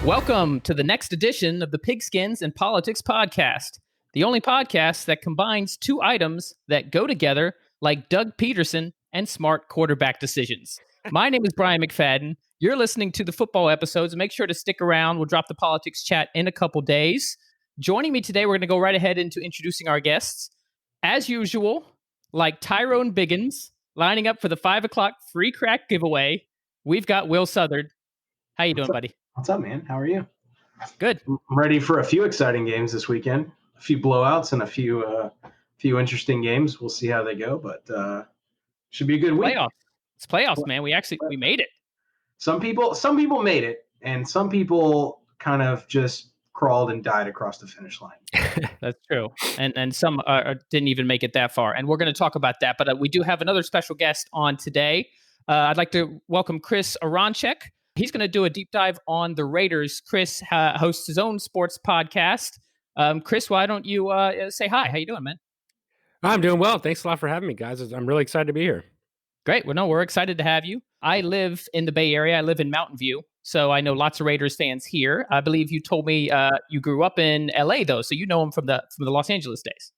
Welcome to the next edition of the Pigskins and Politics Podcast, the only podcast that combines two items that go together like Doug Pederson and smart quarterback decisions. My name is Brian McFadden. You're listening to the football episodes. Make sure to stick around. We'll drop the politics chat in a couple days. Joining me today, we're going to go right ahead into introducing our guests. As usual, like Tyrone Biggins, lining up for the 5 o'clock free crack giveaway, we've got Will Southard. How you doing, buddy? What's up, man? How are you? Good. I'm ready for a few exciting games this weekend. A few blowouts and a few interesting games. We'll see how they go, but should be a good week. Playoffs. It's playoffs, man. We made it. Some people made it, and some people kind of just crawled and died across the finish line. That's true. And some didn't even make it that far. And we're going to talk about that. But we do have another special guest on today. I'd like to welcome Chris Aronchick. He's going to do a deep dive on the Raiders. Chris hosts his own sports podcast. Chris, why don't you say hi? How you doing, man? I'm doing well. Thanks a lot for having me, guys. I'm really excited to be here. Great. Well, no, we're excited to have you. I live in the Bay Area. I live in Mountain View, so I know lots of Raiders fans here. I believe you told me you grew up in LA, though, so you know them from the Los Angeles days.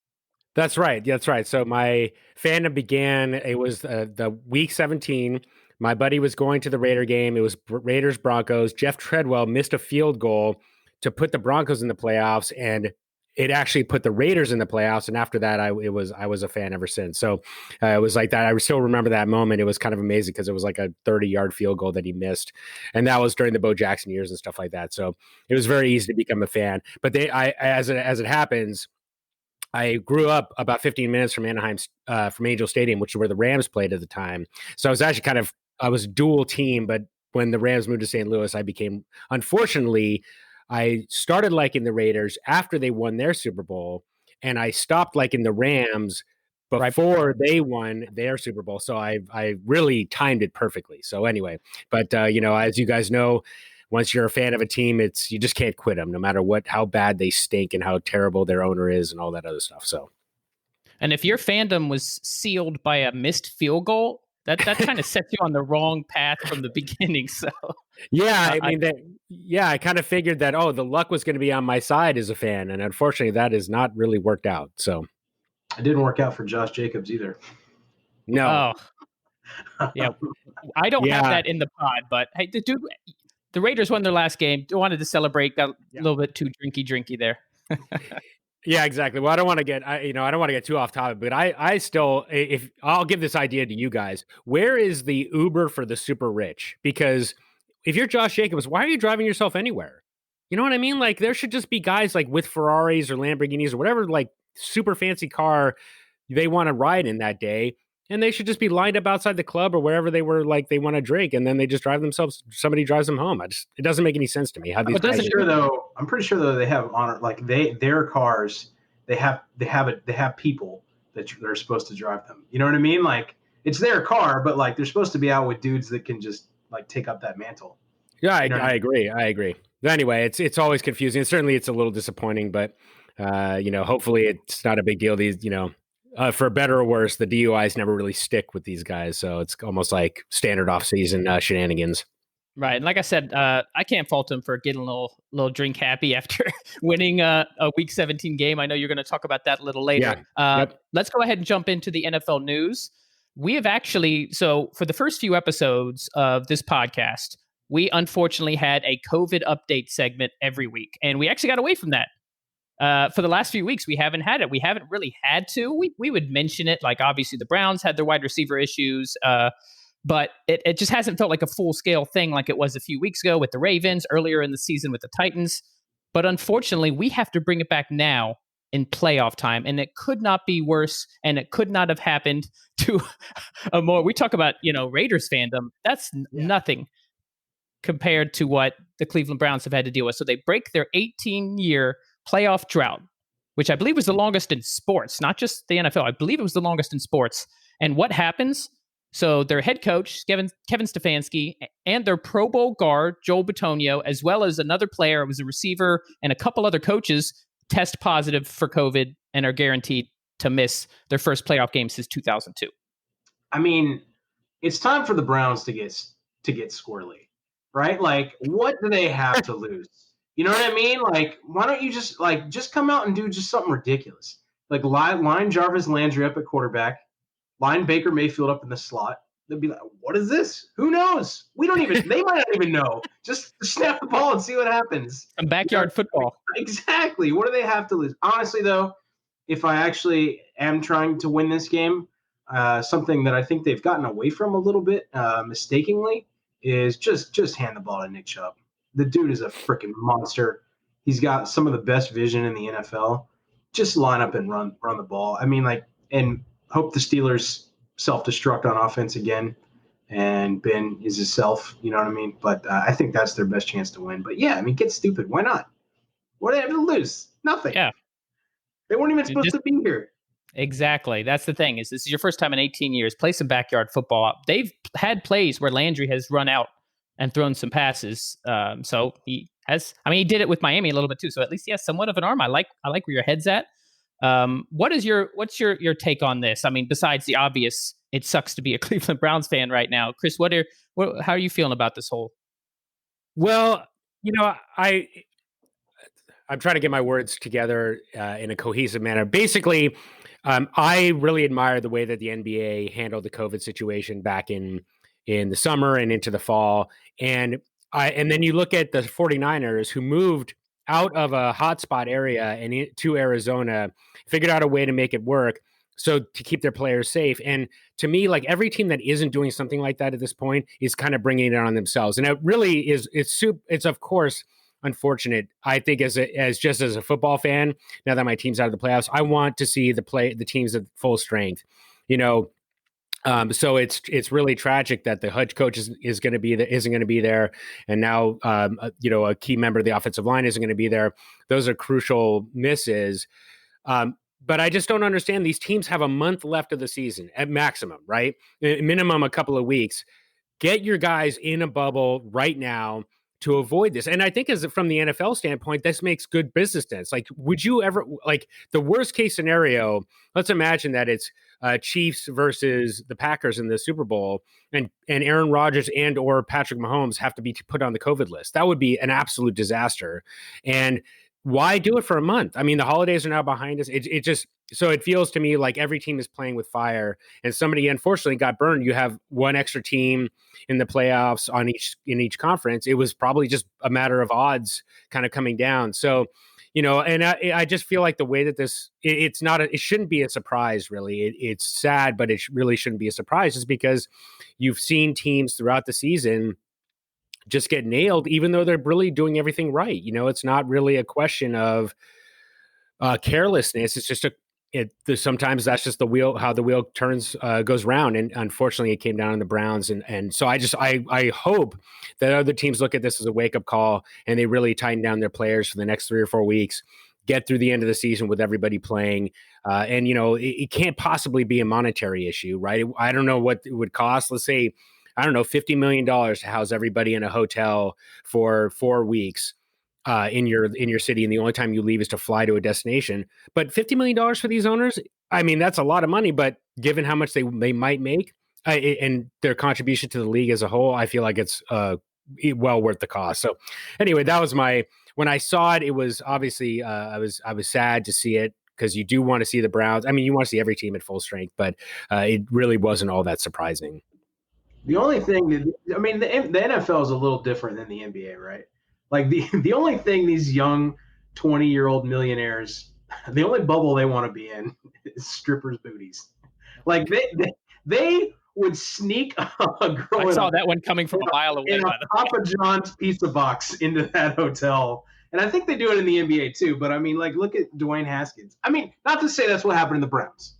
That's right. That's right. So my fandom began, it was the week 17. My buddy was going to the Raider game. It was Raiders-Broncos. Jeff Treadwell missed a field goal to put the Broncos in the playoffs, and it actually put the Raiders in the playoffs. And after that, I was a fan ever since. So it was like that. I still remember that moment. It was kind of amazing because it was like a 30-yard field goal that he missed, and that was during the Bo Jackson years and stuff like that. So it was very easy to become a fan. But as it happens, I grew up about 15 minutes from from Angel Stadium, which is where the Rams played at the time. So I was actually I was dual team, but when the Rams moved to St. Louis, unfortunately, I started liking the Raiders after they won their Super Bowl, and I stopped liking the Rams before they won their Super Bowl. So I really timed it perfectly. So anyway, but as you guys know, once you're a fan of a team, you just can't quit them, no matter how bad they stink and how terrible their owner is and all that other stuff. So, and if your fandom was sealed by a missed field goal, that kind of sets you on the wrong path from the beginning. So yeah, I kind of figured that the luck was going to be on my side as a fan, and unfortunately, that has not really worked out. So it didn't work out for Josh Jacobs either. No. Oh. Yeah, I don't have that in the pod, but hey, the Raiders won their last game. Wanted to celebrate. Got a little bit too drinky there. Yeah, exactly. Well, I don't want to get too off topic, but I still, if I'll give this idea to you guys, where is the Uber for the super rich? Because if you're Josh Jacobs, why are you driving yourself anywhere? You know what I mean? Like, there should just be guys like with Ferraris or Lamborghinis or whatever, like super fancy car they want to ride in that day. And they should just be lined up outside the club or wherever they want to drink, and then they just drive themselves. Somebody drives them home. It doesn't make any sense to me. How these guys I'm pretty sure though they have honor, like their cars. They have people that they're supposed to drive them. You know what I mean? Like, it's their car, but like they're supposed to be out with dudes that can just like take up that mantle. Yeah, I agree. But anyway, it's always confusing. And certainly, it's a little disappointing, but hopefully, it's not a big deal. These, for better or worse, the DUIs never really stick with these guys. So it's almost like standard off-season shenanigans. Right. And like I said, I can't fault him for getting a little drink happy after winning a Week 17 game. I know you're going to talk about that a little later. Yeah. Let's go ahead and jump into the NFL news. We have actually, so for the first few episodes of this podcast, we unfortunately had a COVID update segment every week. And we actually got away from that. For the last few weeks, we haven't had it. We haven't really had to. We would mention it, like obviously the Browns had their wide receiver issues, but it just hasn't felt like a full-scale thing like it was a few weeks ago with the Ravens, earlier in the season with the Titans. But unfortunately, we have to bring it back now in playoff time, and it could not be worse, and it could not have happened to a more... We talk about, Raiders fandom. That's nothing compared to what the Cleveland Browns have had to deal with. So they break their 18-year playoff drought, which I believe was the longest in sports, not just the NFL. I believe it was the longest in sports. And what happens? So their head coach, Kevin Stefanski, and their Pro Bowl guard, Joel Bitonio, as well as another player, it was a receiver, and a couple other coaches test positive for COVID and are guaranteed to miss their first playoff game since 2002. I mean, it's time for the Browns to get squirrely. right? Like, what do they have to lose? You know what I mean? Like, why don't you just come out and do just something ridiculous? Like, line Jarvis Landry up at quarterback, line Baker Mayfield up in the slot. They'd be like, what is this? Who knows? We don't even, they might not even know. Just snap the ball and see what happens. Some backyard football. Exactly. What do they have to lose? Honestly, though, if I actually am trying to win this game, something that I think they've gotten away from a little bit mistakenly is just hand the ball to Nick Chubb. The dude is a freaking monster. He's got some of the best vision in the NFL. Just line up and run the ball. I mean, like, and hope the Steelers self-destruct on offense again, and Ben is himself. You know what I mean? But I think that's their best chance to win. But yeah, I mean, get stupid. Why not? What do they have to lose? Nothing. Yeah. They weren't even supposed to be here. Exactly. That's the thing. Is this is your first time in 18 years. Play some backyard football up. They've had plays where Landry has run out and thrown some passes. So he has. I mean, he did it with Miami a little bit too. So at least he has somewhat of an arm. I like where your head's at. What's your take on this? I mean, besides the obvious, it sucks to be a Cleveland Browns fan right now. Chris, how are you feeling about this whole? Well, I'm trying to get my words together in a cohesive manner. Basically, I really admire the way that the NBA handled the COVID situation back in the summer and into the fall. And then you look at the 49ers, who moved out of a hotspot area and to Arizona, figured out a way to make it work so to keep their players safe. And to me, like, every team that isn't doing something like that at this point is kind of bringing it on themselves. And it really is. It's of course unfortunate. I think as a football fan, now that my team's out of the playoffs, I want to see the teams at full strength, so it's really tragic that the head coach isn't going to be there, and now a key member of the offensive line isn't going to be there. Those are crucial misses. But I just don't understand. These teams have a month left of the season at maximum, right? Minimum a couple of weeks. Get your guys in a bubble right now to avoid this. And I think from the NFL standpoint, this makes good business sense. Like, would you ever, like, the worst case scenario, let's imagine that it's Chiefs versus the Packers in the Super Bowl, and Aaron Rodgers and or Patrick Mahomes have to be put on the COVID list. That would be an absolute disaster. And why do it for a month? I mean, the holidays are now behind us. So it feels to me like every team is playing with fire, and somebody unfortunately got burned. You have one extra team in the playoffs in each conference. It was probably just a matter of odds kind of coming down. So, and I just feel like the way that it shouldn't be a surprise, really. It's sad, but it really shouldn't be a surprise, just because you've seen teams throughout the season just get nailed, even though they're really doing everything right. It's not really a question of carelessness. It's just sometimes that's just how the wheel goes round. And unfortunately it came down on the Browns. And so I hope that other teams look at this as a wake up call, and they really tighten down their players for the next 3 or 4 weeks, get through the end of the season with everybody playing. And it can't possibly be a monetary issue, right? I don't know what it would cost. Let's say, I don't know, $50 million to house everybody in a hotel for 4 weeks in your city, and the only time you leave is to fly to a destination. But $50 million for these owners, I mean, that's a lot of money. But given how much they might make and their contribution to the league as a whole, I feel like it's well worth the cost. So anyway, that was when I saw it. It was obviously I was sad to see it, because you do want to see the Browns. I mean, you want to see every team at full strength, but it really wasn't all that surprising. The only thing the NFL is a little different than the NBA, right? Like the only thing these young 20-year-old millionaires, the only bubble they want to be in is strippers' booties. Like they would sneak a girl. I saw that one coming from a mile away. In a Papa John's pizza box into that hotel. And I think they do it in the NBA too. But I mean, like, look at Dwayne Haskins. I mean, not to say that's what happened in the Browns.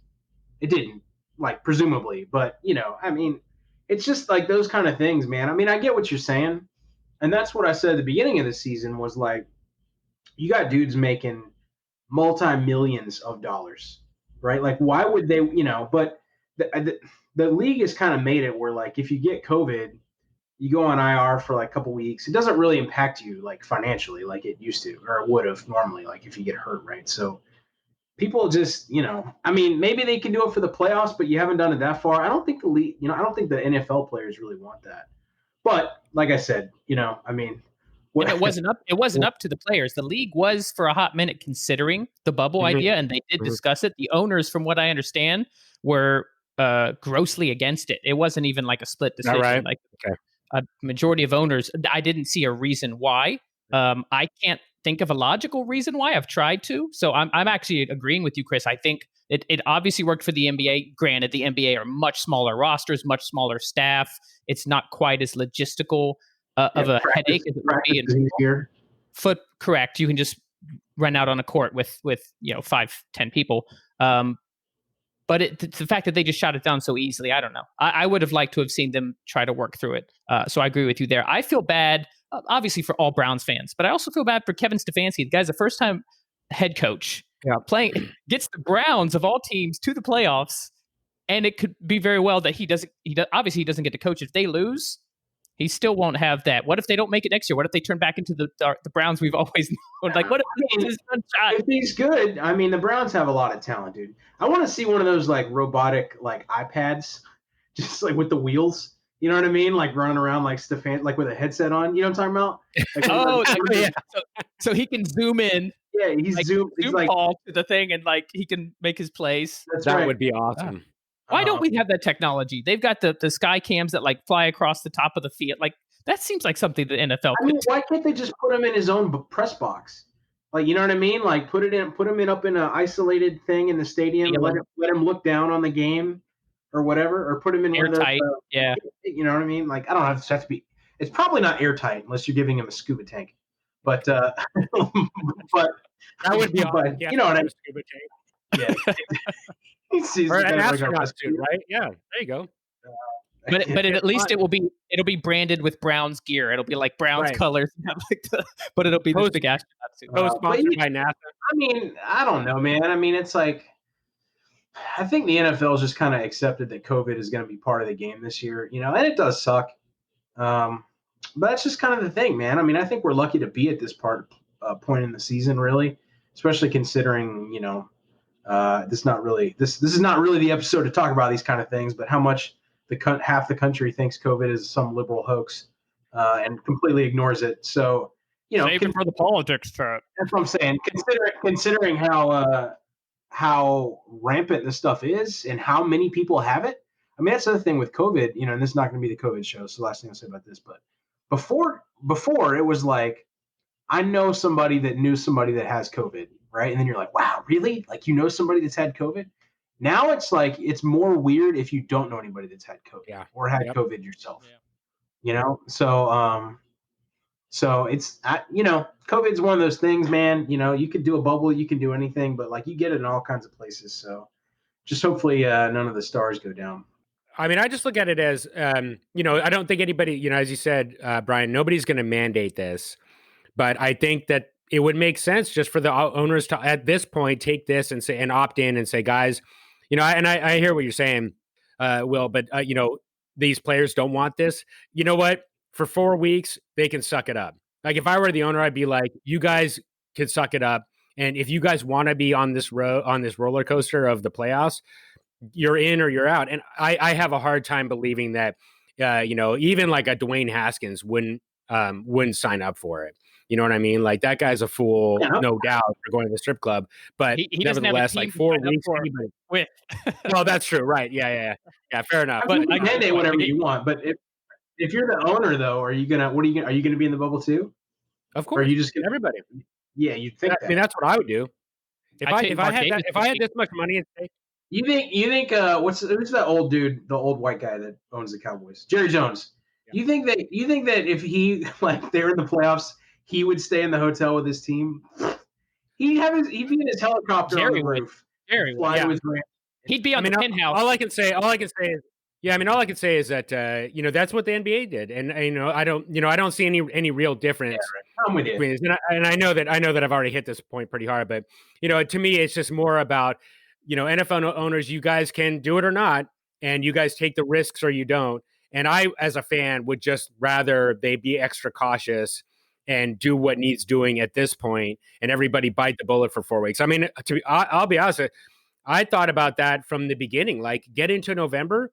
It didn't, like, presumably. But, I mean, it's just like those kind of things, man. I mean, I get what you're saying. And that's what I said at the beginning of the season was, like, you got dudes making multi-millions of dollars, right? Like, why would they, but the league has kind of made it where, like, if you get COVID, you go on IR for like a couple weeks. It doesn't really impact you, like, financially like it used to, or it would have normally, like, if you get hurt, right? So people just, I mean, maybe they can do it for the playoffs, but you haven't done it that far. I don't think the league, I don't think the NFL players really want that. But like I said, I mean, and it wasn't up to the players. The league was for a hot minute considering the bubble idea, and they did discuss it. The owners, from what I understand, were grossly against it. It wasn't even like a split decision. Right? Like a majority of owners, I didn't see a reason why. I can't think of a logical reason why. I've tried to. So I'm actually agreeing with you, Chris. I think it obviously worked for the NBA. Granted, the NBA are much smaller rosters, much smaller staff. It's not quite as logistical of a headache as it would be in here. Correct. You can just run out on a court with 5-10 people. But the fact that they just shot it down so easily, I don't know. I would have liked to have seen them try to work through it. So I agree with you there. I feel bad, obviously, for all Browns fans, but I also feel bad for Kevin Stefanski. The guy's a first-time head coach, gets the Browns of all teams to the playoffs, and it could be very well that he doesn't get to coach. If they lose, he still won't have that. What if they don't make it next year? What if they turn back into the Browns we've always known? Like, what if he's good? I mean, the Browns have a lot of talent, dude. I want to see one of those like robotic like iPads, just like with the wheels. You know what I mean? Like running around like Stefan, like with a headset on. You know what I'm talking about? Like, so he can zoom in. Yeah, he's like, zoom like call to the thing, and like he can make his plays. That would be awesome. Why don't we have that technology? They've got the sky cams that like fly across the top of the field. Like that seems like something the NFL. I mean, why can't they just put him in his own press box? Like, you know what I mean? Like put him up in an isolated thing in the stadium. Let him look down on the game or whatever, or put him in airtight. Yeah, you know what I mean? Like I don't have to be. It's probably not airtight unless you're giving him a scuba tank. But but that would be awesome. You know what I mean? Scuba tank. Yeah. Or an astronaut suit, right? Yeah, there you go. But at least it'll be branded with Browns gear. It'll be like Browns colors, but it'll be this big astronaut suit. Co-sponsored by NASA. I mean, I don't know, man. I mean, it's like I think the NFL has just kind of accepted that COVID is going to be part of the game this year, and it does suck. But that's just kind of the thing, man. I mean, I think we're lucky to be at this point in the season, really, especially considering, this is not really the episode to talk about these kind of things, but how much half the country thinks COVID is some liberal hoax and completely ignores it. So, save it for the politics chat. That's what I'm saying. Considering how rampant this stuff is and how many people have it. I mean, that's the other thing with COVID, and this is not going to be the COVID show. So the last thing I'll say about this, but before it was like, I know somebody that knew somebody that has COVID, right? And then you're like, wow, really? Like, somebody that's had COVID? Now it's like, it's more weird if you don't know anybody that's had COVID or had COVID yourself, So it's, COVID's one of those things, man, you could do a bubble, you can do anything, but like you get it in all kinds of places. So just hopefully none of the stars go down. I mean, I just look at it as, I don't think anybody, as you said, Brian, nobody's going to mandate this, but I think that it would make sense just for the owners to, at this point, take this and opt in and say, guys, I hear what you're saying, Will, but, these players don't want this. You know what? For 4 weeks, they can suck it up. Like if I were the owner, I'd be like, you guys can suck it up. And if you guys want to be on this roller coaster of the playoffs, you're in or you're out. And I have a hard time believing that, even like a Dwayne Haskins wouldn't sign up for it. You know what I mean? Like that guy's a fool, no doubt, for going to the strip club. But he nevertheless, like 4 weeks. With. Well, that's true, right? Yeah. Fair enough. But you mandate whatever you want. But if you're the owner, though, are you gonna be in the bubble too? Of course. Or are you just everybody? Yeah, you'd think. I mean, that's what I would do. If I had this much money at stake. You think who's that old dude, the old white guy that owns the Cowboys, Jerry Jones? Yeah. You think that if he they're in the playoffs, he would stay in the hotel with his team? He'd be in his helicopter on the roof. Jerry would. He'd be on the penthouse. All I can say is that that's what the NBA did, and I don't see any real difference. Yeah, right. I'm with you. And I know that I've already hit this point pretty hard, but to me, it's just more about NFL owners. You guys can do it or not, and you guys take the risks or you don't. And I, as a fan, would just rather they be extra cautious and do what needs doing at this point, and everybody bite the bullet for 4 weeks. I mean, I'll be honest, I thought about that from the beginning. Like, get into November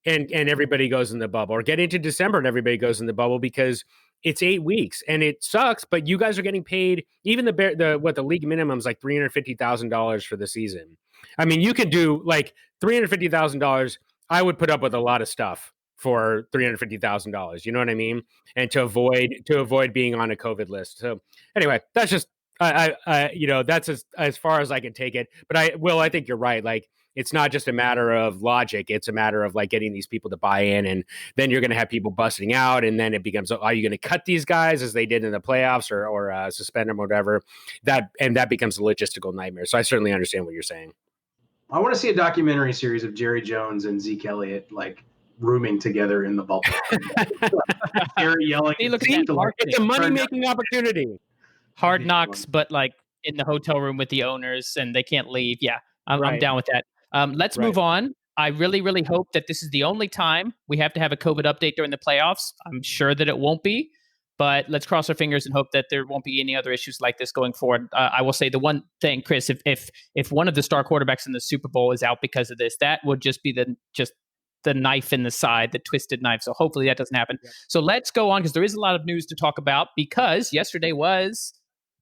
and everybody goes in the bubble, or get into December and everybody goes in the bubble, because it's 8 weeks and it sucks, but you guys are getting paid. Even the league minimum is like $350,000 for the season. I mean, you could do like $350,000. I would put up with a lot of stuff for $350,000. You know what I mean? And to avoid being on a COVID list. So anyway, that's just that's as far as I can take it. But I think you're right. Like, it's not just a matter of logic. It's a matter of like getting these people to buy in, and then you're going to have people busting out, and then it becomes, are you going to cut these guys as they did in the playoffs, or suspend them or whatever? That becomes a logistical nightmare. So I certainly understand what you're saying. I want to see a documentary series of Jerry Jones and Zeke Elliott like rooming together in the bubble. Jerry yelling. It's a money-making opportunity. Hard Knocks, but like in the hotel room with the owners, and they can't leave. Yeah, I'm down with that. Let's move on. I really, really hope that this is the only time we have to have a COVID update during the playoffs. I'm sure that it won't be, but let's cross our fingers and hope that there won't be any other issues like this going forward. I will say the one thing, Chris, if one of the star quarterbacks in the Super Bowl is out because of this, that would just be the knife in the side, the twisted knife. So hopefully that doesn't happen. Yeah. So let's go on, because there is a lot of news to talk about, because yesterday was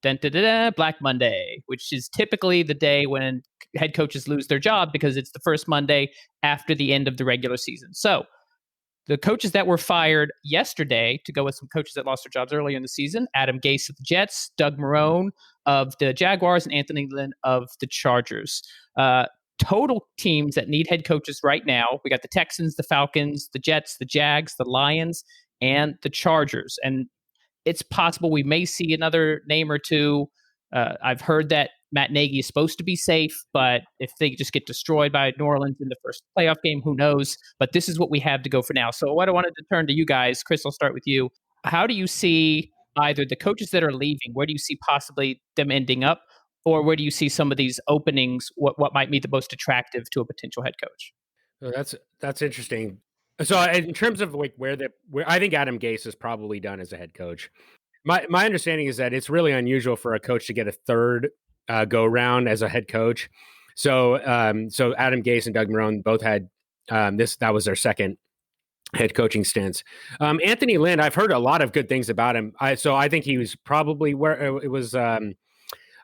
Black Monday, which is typically the day when head coaches lose their job, because it's the first Monday after the end of the regular season. So the coaches that were fired yesterday, to go with some coaches that lost their jobs earlier in the season: Adam Gase of the Jets, Doug Marrone of the Jaguars, and Anthony Lynn of the Chargers. Total teams that need head coaches right now: we got the Texans, the Falcons, the Jets, the Jags, the Lions, and the Chargers. And it's possible we may see another name or two. I've heard that Matt Nagy is supposed to be safe, but if they just get destroyed by New Orleans in the first playoff game, who knows? But this is what we have to go for now. So what I wanted to turn to you guys, Chris, I'll start with you. How do you see either the coaches that are leaving, where do you see possibly them ending up, or where do you see some of these openings, what might be the most attractive to a potential head coach? So that's interesting. So in terms of like where I think Adam Gase is probably done as a head coach. My understanding is that it's really unusual for a coach to get a third go round as a head coach. So Adam Gase and Doug Marrone both had that was their second head coaching stints. Anthony Lynn, I've heard a lot of good things about him. I think he was probably where it was.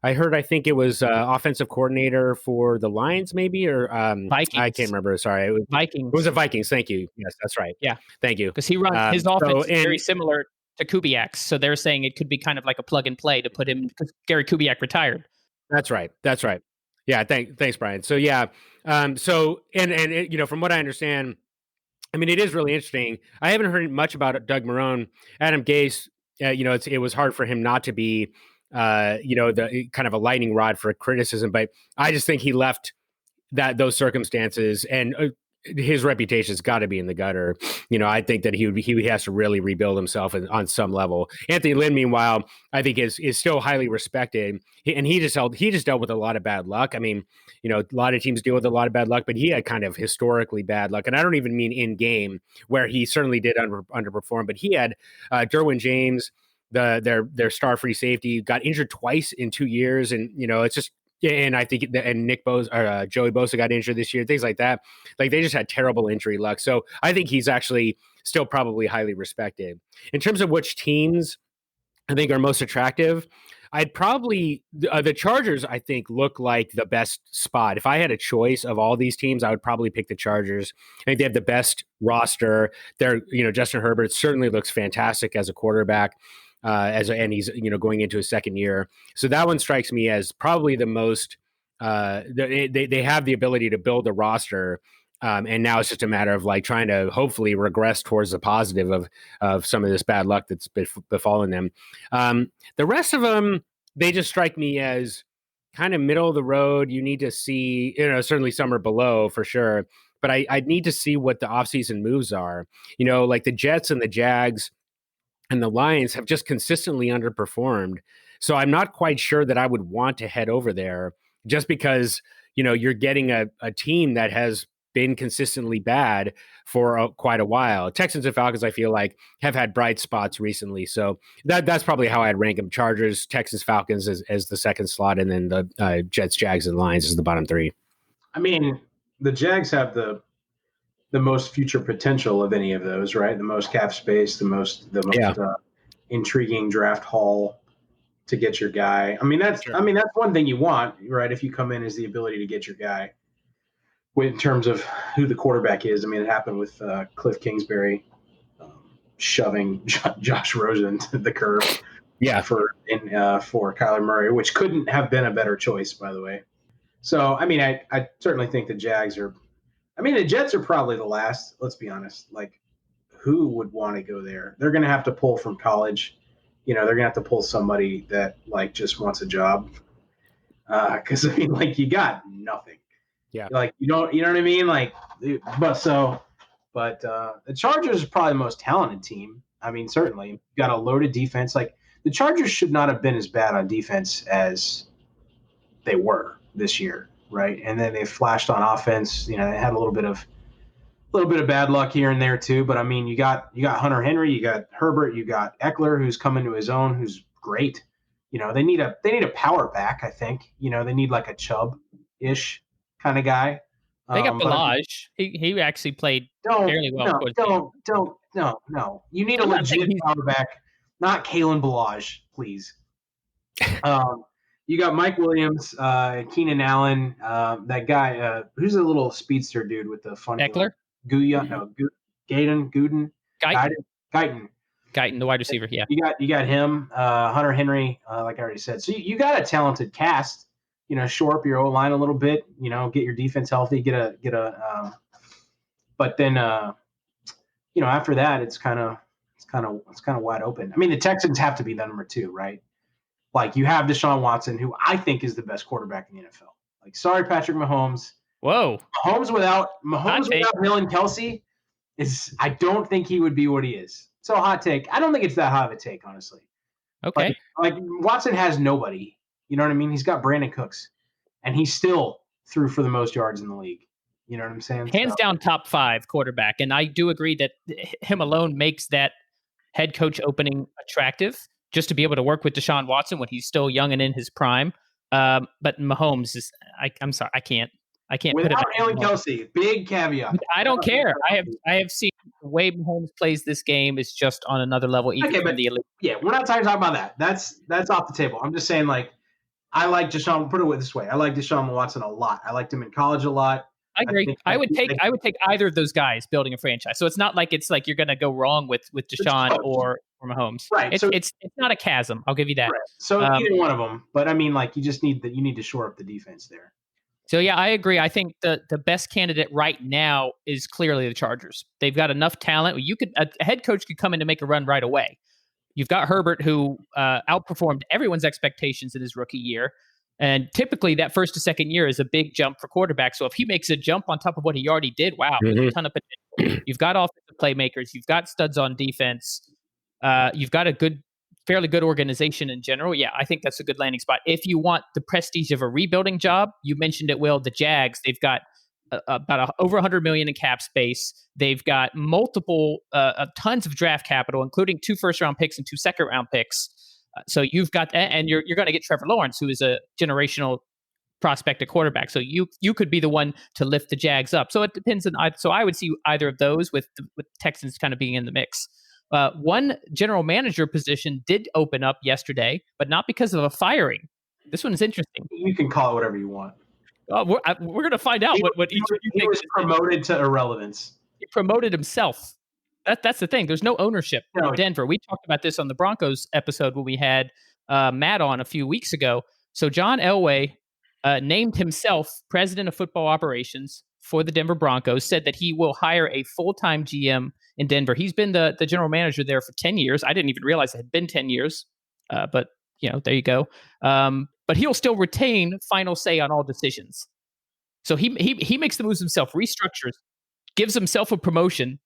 I think it was offensive coordinator for the Lions, maybe, or Vikings. I can't remember. Sorry, it was Vikings. It was the Vikings. Thank you. Yes, that's right. Yeah, thank you. Because he runs his offense is very similar to Kubiak's, so they're saying it could be kind of like a plug and play to put him, because Gary Kubiak retired. That's right. Yeah, thanks, Brian. So yeah, and from what I understand, I mean, it is really interesting. I haven't heard much about Doug Marrone. Adam Gase, it was hard for him not to be, the kind of a lightning rod for criticism, but I just think he left those circumstances, and his reputation's got to be in the gutter. I think that he has to really rebuild himself on some level. Anthony Lynn, meanwhile, I think is still highly respected, and he just dealt with a lot of bad luck. I mean, a lot of teams deal with a lot of bad luck, but he had kind of historically bad luck, and I don't even mean in game, where he certainly did underperform, but he had Derwin James, their star free safety, got injured twice in 2 years, and it's just. And I think Nick Bosa or Joey Bosa got injured this year, things like that. Like, they just had terrible injury luck. So I think he's actually still probably highly respected. In terms of which teams I think are most attractive, I'd probably the Chargers, I think, look like the best spot. If I had a choice of all these teams, I would probably pick the Chargers. I think they have the best roster. Justin Herbert certainly looks fantastic as a quarterback. And he's going into his second year, so that one strikes me as probably the most. They have the ability to build a roster, and now it's just a matter of like trying to hopefully regress towards the positive of some of this bad luck that's befallen them. The rest of them, they just strike me as kind of middle of the road. You need to see, certainly some are below for sure, but I need to see what the offseason moves are. Like the Jets and the Jags and the Lions have just consistently underperformed. So I'm not quite sure that I would want to head over there, just because, you're getting a team that has been consistently bad for quite a while. Texans and Falcons, I feel like, have had bright spots recently. So that's probably how I'd rank them. Chargers, Texans, Falcons as the second slot, and then the Jets, Jags, and Lions as the bottom three. I mean, the Jags have the most future potential of any of those, right? The most cap space, the most intriguing draft haul to get your guy. I mean, that's one thing you want, right? If you come in, is the ability to get your guy. In terms of who the quarterback is, I mean, it happened with Cliff Kingsbury shoving Josh Rosen to the curb. Yeah, for Kyler Murray, which couldn't have been a better choice, by the way. So, I mean, I certainly think the Jags are. I mean, the Jets are probably the last. Let's be honest. Like, who would want to go there? They're going to have to pull from college. They're going to have to pull somebody that like just wants a job. Because I mean, like, you got nothing. Yeah. Like you know what I mean? Like, but the Chargers are probably the most talented team. I mean, certainly you've got a loaded defense. Like, the Chargers should not have been as bad on defense as they were this year, right? And then they flashed on offense. They had a little bit of bad luck here and there too. But I mean, you got Hunter Henry, you got Herbert, you got Eckler, who's coming to his own, who's great. They need a power back. I think they need like a Chubb-ish kind of guy. They got Balaj. He actually played fairly well. No. You need a legit power back. Not Kalen Balaj, please. You got Mike Williams, Keenan Allen, that guy, who's a little speedster dude with the funny Eckler? Guyton, the wide receiver, yeah. You got him, Hunter Henry, like I already said. So you got a talented cast. Shore up your O-line a little bit. Get your defense healthy. But then after that, it's kind of wide open. I mean, the Texans have to be the number 2, right? Like, you have Deshaun Watson, who I think is the best quarterback in the NFL. Like, sorry, Patrick Mahomes. Whoa. Mahomes without Hill and Kelsey I don't think he would be what he is. So, hot take. I don't think it's that hot of a take, honestly. Okay. Like Watson has nobody. You know what I mean? He's got Brandon Cooks, and he still threw for the most yards in the league. You know what I'm saying? Hands down top 5 quarterback. And I do agree that him alone makes that head coach opening attractive, just to be able to work with Deshaun Watson when he's still young and in his prime. But Mahomes is, I'm sorry, I can't without Hill and Kelsey. Big caveat. I don't care. I have seen the way Mahomes plays this game is just on another level. Even from the elite. Yeah, we're not talking about that. That's off the table. I'm just saying, like, I like Deshaun. Put it this way: I like Deshaun Watson a lot. I liked him in college a lot. I agree. I would take either of those guys building a franchise. So it's not like you're going to go wrong with Deshaun or Mahomes. Right. It's not a chasm. I'll give you that. Right. So either one of them. But I mean, like, you need to shore up the defense there. So yeah, I agree. I think the best candidate right now is clearly the Chargers. They've got enough talent. A head coach could come in to make a run right away. You've got Herbert, who outperformed everyone's expectations in his rookie year. And typically that first to second year is a big jump for quarterbacks. So if he makes a jump on top of what he already did, wow, there's a ton of potential. You've got offensive playmakers. You've got studs on defense. You've got a fairly good organization in general. Yeah, I think that's a good landing spot. If you want the prestige of a rebuilding job, you mentioned it, Will, the Jags, they've got over $100 million in cap space. They've got multiple tons of draft capital, including 2 first-round picks and 2 second-round picks. So you've got, and you're going to get Trevor Lawrence, who is a generational prospect at quarterback. So you could be the one to lift the Jags up. So it depends on. So I would see either of those with Texans kind of being in the mix. One general manager position did open up yesterday, but not because of a firing. This one is interesting. You can call it whatever you want. We're going to find out what each of you think. He was promoted to irrelevance. He promoted himself. That's the thing. There's no ownership in Denver. We talked about this on the Broncos episode when we had Matt on a few weeks ago. So John Elway named himself president of football operations for the Denver Broncos, said that he will hire a full-time GM in Denver. He's been the general manager there for 10 years. I didn't even realize it had been 10 years, but there you go. But he'll still retain final say on all decisions. So he makes the moves himself, restructures, gives himself a promotion,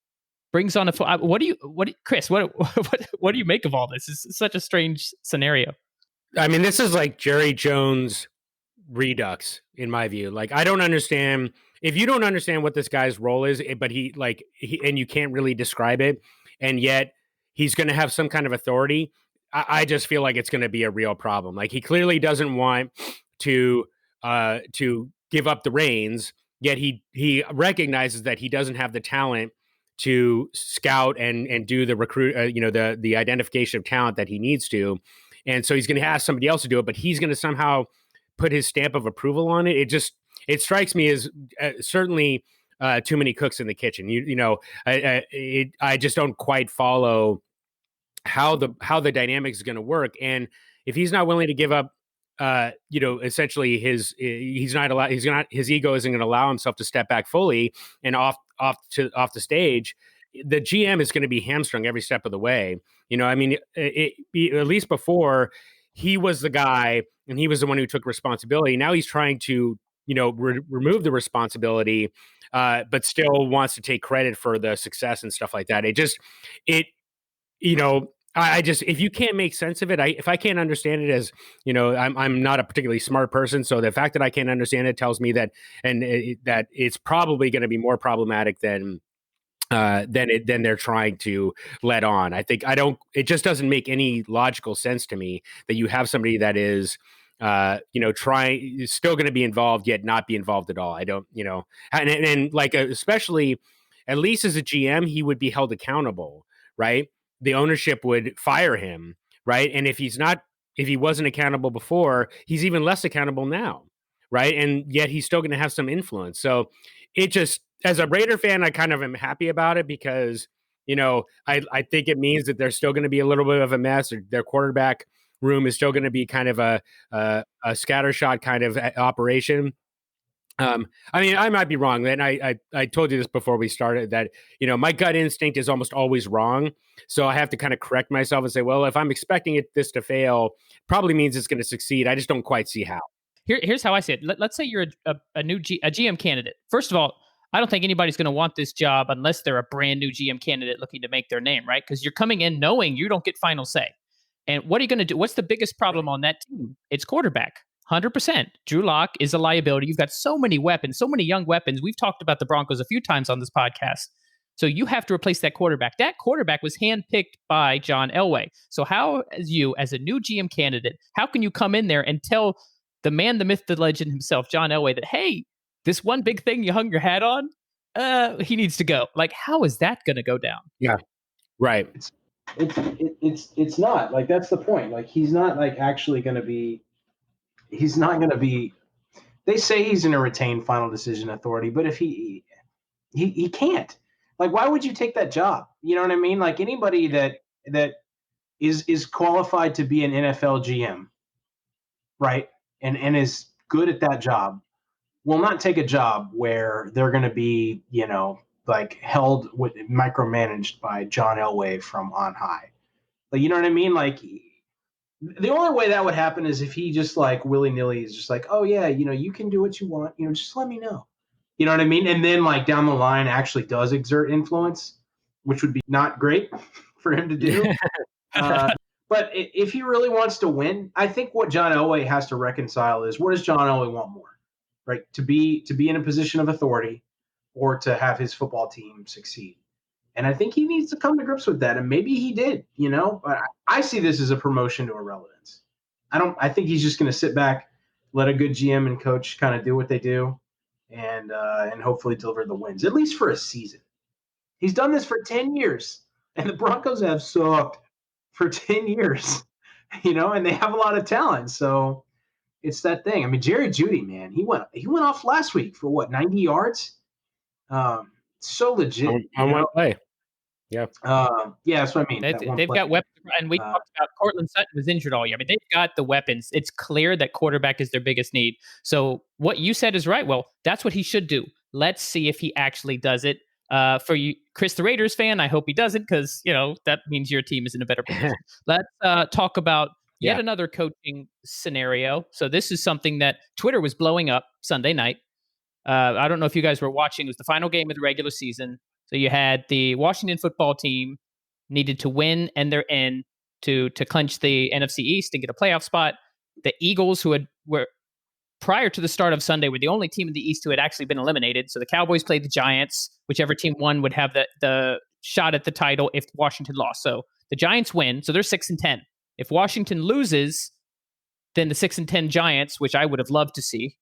brings on Chris, what do you make of all this? It's such a strange scenario. I mean, this is like Jerry Jones redux in my view. Like, I don't understand if you don't understand what this guy's role is, but he and you can't really describe it, and yet he's going to have some kind of authority. I just feel like it's going to be a real problem. Like, he clearly doesn't want to give up the reins yet he recognizes that he doesn't have the talent to scout and do the recruit, the identification of talent that he needs to. And so he's going to ask somebody else to do it, but he's going to somehow put his stamp of approval on it. It strikes me as certainly too many cooks in the kitchen. I just don't quite follow how the dynamic is going to work. And if he's not willing to give up, essentially his ego isn't going to allow himself to step back fully and off the stage. The GM is going to be hamstrung every step of the way. At least before, he was the guy and he was the one who took responsibility. Now he's trying to, remove the responsibility, but still wants to take credit for the success and stuff like that. If you can't make sense of it, if I can't understand it as, I'm not a particularly smart person. So the fact that I can't understand it tells me that it's probably going to be more problematic than they're trying to let on. It just doesn't make any logical sense to me that you have somebody that is, still going to be involved, yet not be involved at all. I don't, especially at least as a GM, he would be held accountable, right? The ownership would fire him, right? And if he wasn't accountable before, he's even less accountable now, right? And yet he's still going to have some influence. So as a Raider fan, I kind of am happy about it because, I think it means that there's still going to be a little bit of a mess. Or their quarterback room is still going to be kind of a scattershot kind of operation. I might be wrong. And I told you this before we started that, my gut instinct is almost always wrong. So I have to kind of correct myself and say, well, if I'm expecting this to fail, probably means it's going to succeed. I just don't quite see how. Here's how I see it. Let's say you're a new GM candidate. First of all, I don't think anybody's going to want this job unless they're a brand new GM candidate looking to make their name, right? Because you're coming in knowing you don't get final say. And what are you going to do? What's the biggest problem on that team? It's quarterback. 100%. Drew Lock is a liability. You've got so many weapons, so many young weapons. We've talked about the Broncos a few times on this podcast. So you have to replace that quarterback. That quarterback was handpicked by John Elway. So how, as a new GM candidate, how can you come in there and tell the man, the myth, the legend himself, John Elway, that, hey, this one big thing you hung your hat on, he needs to go? Like, how is that going to go down? Yeah, right. It's not. Like, that's the point. Like, he's not like actually going to be. He's not going to be. They say he's going to retain final decision authority, but if he can't. Like, why would you take that job? You know what I mean? Like, anybody that is qualified to be an NFL GM, right, and is good at that job, will not take a job where they're going to be, like held with micromanaged by John Elway from on high. Like, you know what I mean? Like, the only way that would happen is if he just like willy-nilly is just like, oh yeah, you can do what you want, just let me know. You know what I mean? And then like down the line actually does exert influence, which would be not great for him to do. But if he really wants to win, I think what John Elway has to reconcile is, what does John Elway want more, right? To be in a position of authority or to have his football team succeed. And I think he needs to come to grips with that. And maybe he did, but I see this as a promotion to irrelevance. I think he's just going to sit back, let a good GM and coach kind of do what they do, and hopefully deliver the wins, at least for a season. He's done this for 10 years, and the Broncos have sucked for 10 years, and they have a lot of talent. So it's that thing. I mean, Jerry Jeudy, man, he went off last week for 90 yards. So legit. On one play. Yeah. Yeah, that's what I mean. They've got weapons, and we talked about Cortland Sutton was injured all year. I mean, they've got the weapons. It's clear that quarterback is their biggest need. So what you said is right. Well, that's what he should do. Let's see if he actually does it. For you, Chris, the Raiders fan, I hope he doesn't, because that means your team is in a better position. Let's talk about yet another coaching scenario. So this is something that Twitter was blowing up Sunday night. I don't know if you guys were watching. It was the final game of the regular season. So you had the Washington football team needed to win and they're in to clinch the NFC East and get a playoff spot. The Eagles, who were prior to the start of Sunday, were the only team in the East who had actually been eliminated. So the Cowboys played the Giants. Whichever team won would have the shot at the title if Washington lost. So the Giants win. So they're 6-10. If Washington loses, then the 6-10 Giants, which I would have loved to see,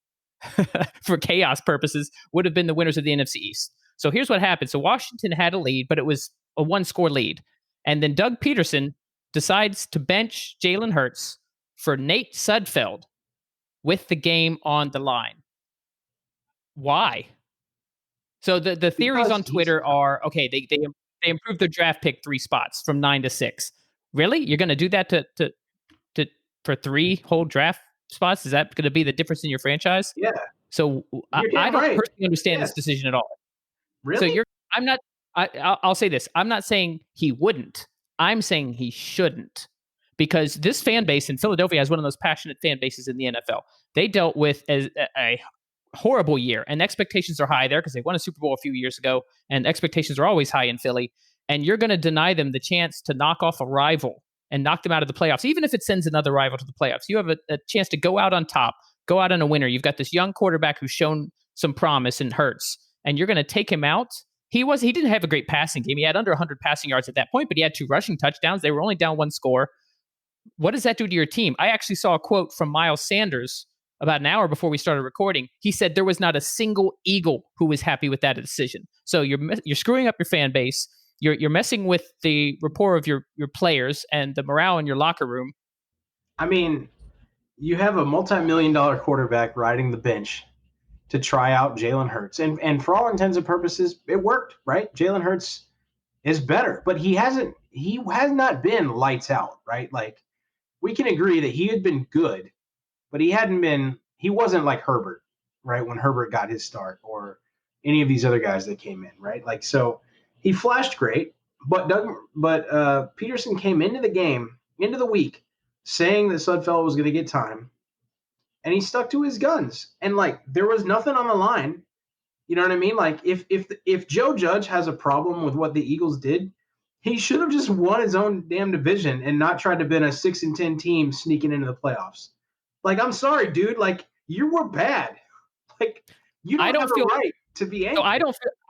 for chaos purposes, would have been the winners of the NFC East. So here's what happened. So Washington had a lead, but it was a 1-score lead. And then Doug Pederson decides to bench Jalen Hurts for Nate Sudfeld with the game on the line. Why? So the theories on Twitter are, okay, they improved their draft pick 3 spots from 9 to 6. Really? You're going to do that to for 3 whole draft spots? Is that going to be the difference in your franchise? Yeah. So I don't personally understand this decision at all. Really? So I'll say this. I'm not saying he wouldn't. I'm saying he shouldn't. Because this fan base in Philadelphia has one of those passionate fan bases in the NFL. They dealt with a horrible year, and expectations are high there because they won a Super Bowl a few years ago, and expectations are always high in Philly. And you're going to deny them the chance to knock off a rival and knock them out of the playoffs, even if it sends another rival to the playoffs. You have a chance to go out on top, go out on a winner. You've got this young quarterback who's shown some promise and Hurts, and you're going to take him out. He didn't have a great passing game. He had under 100 passing yards at that point, but he had 2 rushing touchdowns. They were only down 1 score. What does that do to your team? I actually saw a quote from Miles Sanders about an hour before we started recording. He said there was not a single Eagle who was happy with that decision. So you're screwing up your fan base. You're messing with the rapport of your players and the morale in your locker room. I mean, you have a multi-million-dollar quarterback riding the bench to try out Jalen Hurts. And for all intents and purposes, it worked, right? Jalen Hurts is better, but he has not been lights out, right? Like, we can agree that he had been good, but he wasn't like Herbert, right? When Herbert got his start, or any of these other guys that came in, right? Like, so he flashed great, but Pederson came into the week, saying that Sudfeld was going to get time, and he stuck to his guns. And like, there was nothing on the line. You know what I mean? Like, if Joe Judge has a problem with what the Eagles did, he should have just won his own damn division and not tried to be a 6-10 team sneaking into the playoffs. Like, I'm sorry, dude. Like, you were bad. Like, you don't have a right to be angry. No, I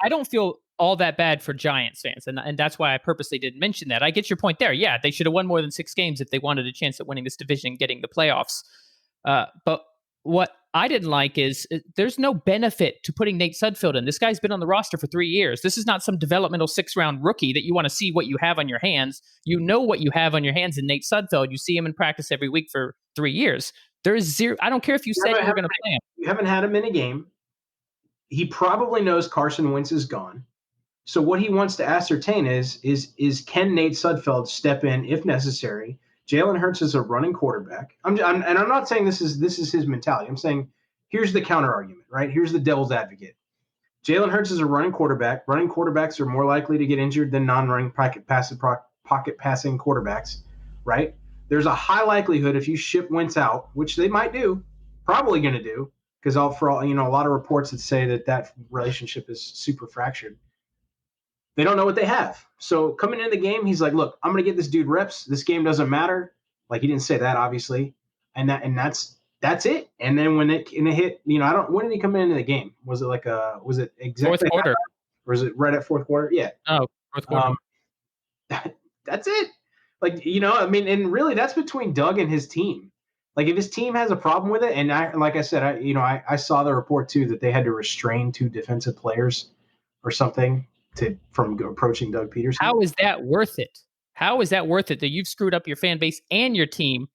don't feel all that bad for Giants fans, and that's why I purposely didn't mention that. I get your point there. Yeah, they should have won more than 6 games if they wanted a chance at winning this division and getting the playoffs. But what I didn't like is there's no benefit to putting Nate Sudfeld in. This guy's been on the roster for 3 years. This is not some developmental 6th-round rookie that you want to see what you have on your hands. You know what you have on your hands in Nate Sudfeld. You see him in practice every week for 3 years. There's zero. I don't care if you said you were going to play him. You haven't had him in a game. He probably knows Carson Wentz is gone. So what he wants to ascertain is can Nate Sudfeld step in if necessary? Jalen Hurts is a running quarterback. I'm not saying this is his mentality. I'm saying here's the counter argument, right? Here's the devil's advocate. Jalen Hurts is a running quarterback. Running quarterbacks are more likely to get injured than non-running pocket passing quarterbacks, right? There's a high likelihood if you ship Wentz out, which they might do, probably going to do, because a lot of reports that say that relationship is super fractured. They don't know what they have. So coming into the game, he's like, look, I'm going to get this dude reps. This game doesn't matter. Like, he didn't say that, obviously. And that's it. And then when it hit, when did he come into the game? Was it exactly fourth quarter? Or is it right at fourth quarter? Yeah. Oh, fourth quarter. That's it. Like, and really that's between Doug and his team. Like, if his team has a problem with it, and I saw the report too that they had to restrain 2 defensive players or something from approaching Doug Pederson. How is that worth it? How is that worth it that you've screwed up your fan base and your team?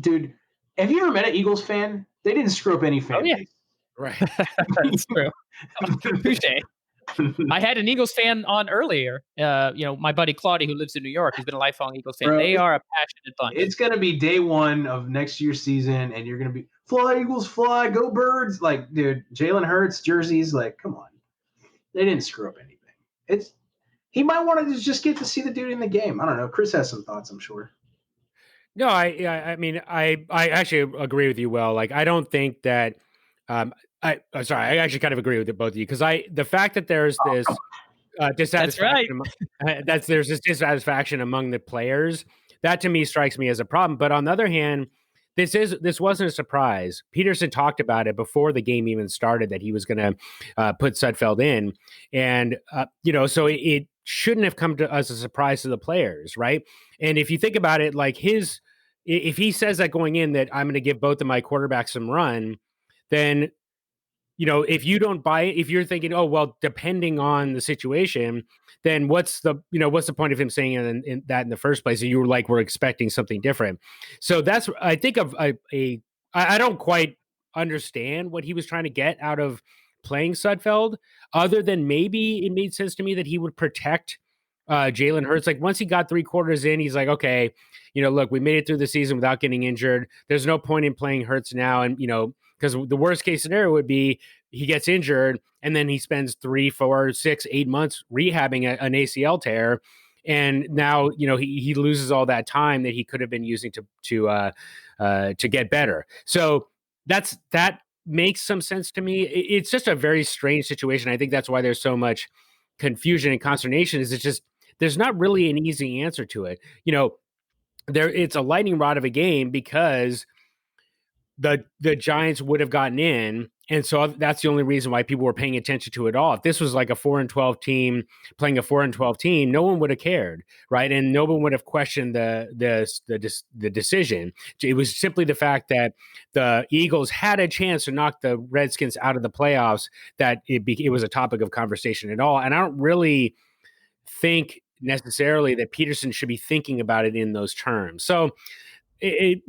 Dude, have you ever met an Eagles fan? They didn't screw up any fan base. Right. That's true. Touché. I had an Eagles fan on earlier. My buddy Claudia, who lives in New York, he's been a lifelong Eagles fan. They are a passionate bunch. It's going to be day 1 of next year's season, and you're going to be, fly, Eagles, fly, go Birds. Like, dude, Jalen Hurts, jerseys, like, come on. They didn't screw up anything. He might want to just get to see the dude in the game. I don't know. Chris has some thoughts, I'm sure. No, I mean, I actually agree with you, Will. Like, I don't think that I actually kind of agree with both of you, because the fact that there's this dissatisfaction, there's this dissatisfaction among the players, that to me strikes me as a problem. But on the other hand, this wasn't a surprise. Pederson talked about it before the game even started that he was going to put Sudfeld in, and so it shouldn't have come to us as a surprise to the players, right? And if you think about it, like if he says that going in that I'm going to give both of my quarterbacks some run, then if you don't buy it, if you're thinking, oh, well, depending on the situation, then what's the point of him saying in the first place? And you were like, we're expecting something different. So that's, I think I don't quite understand what he was trying to get out of playing Sudfeld, other than maybe it made sense to me that he would protect Jalen Hurts. Like once he got 3 quarters in, he's like, okay, look, we made it through the season without getting injured. There's no point in playing Hurts now. And, because the worst case scenario would be he gets injured and then he spends 3, 4, 6, 8 months rehabbing an ACL tear. And now, he loses all that time that he could have been using to get better. So that makes some sense to me. It's just a very strange situation. I think that's why there's so much confusion and consternation. Is it's just, there's not really an easy answer to it. It's a lightning rod of a game because the Giants would have gotten in. And so that's the only reason why people were paying attention to it all. If this was like a 4-12 team playing a 4-12 team, no one would have cared, right? And no one would have questioned the decision. It was simply the fact that the Eagles had a chance to knock the Redskins out of the playoffs that it was a topic of conversation at all. And I don't really think necessarily that Pederson should be thinking about it in those terms. So, I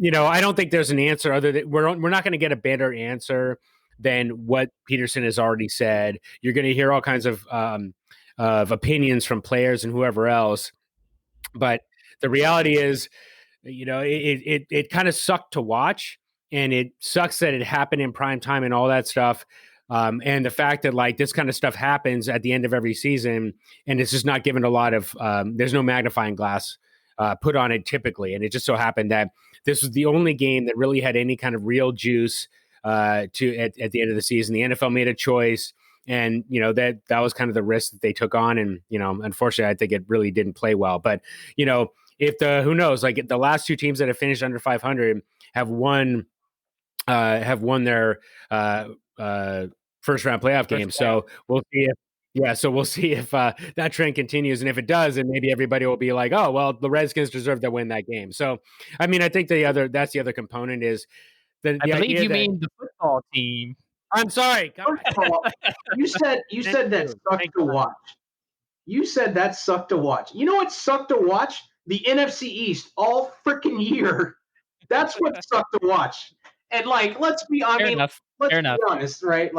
don't think there's an answer other than we're not going to get a better answer than what Pederson has already said. You're going to hear all kinds of opinions from players and whoever else. But the reality is, it kind of sucked to watch, and it sucks that it happened in prime time and all that stuff. And the fact that like this kind of stuff happens at the end of every season, and it's just not given a lot of, there's no magnifying glass put on it typically. And it just so happened that this was the only game that really had any kind of real juice at the end of the season. The NFL made a choice, and that was kind of the risk that they took on. And unfortunately, I think it really didn't play well. But if who knows, like the last 2 teams that have finished under 500 have won their first round playoff game. So we'll see if. Yeah, so we'll see if that trend continues, and if it does, then maybe everybody will be like, "Oh, well, the Redskins deserve to win that game." So, I mean, I think that's the other component is I believe you mean the football team. I'm sorry. You said that sucked to watch. You said that sucked to watch. You know what sucked to watch? The NFC East all freaking year. That's what sucked to watch. And let's be honest, right?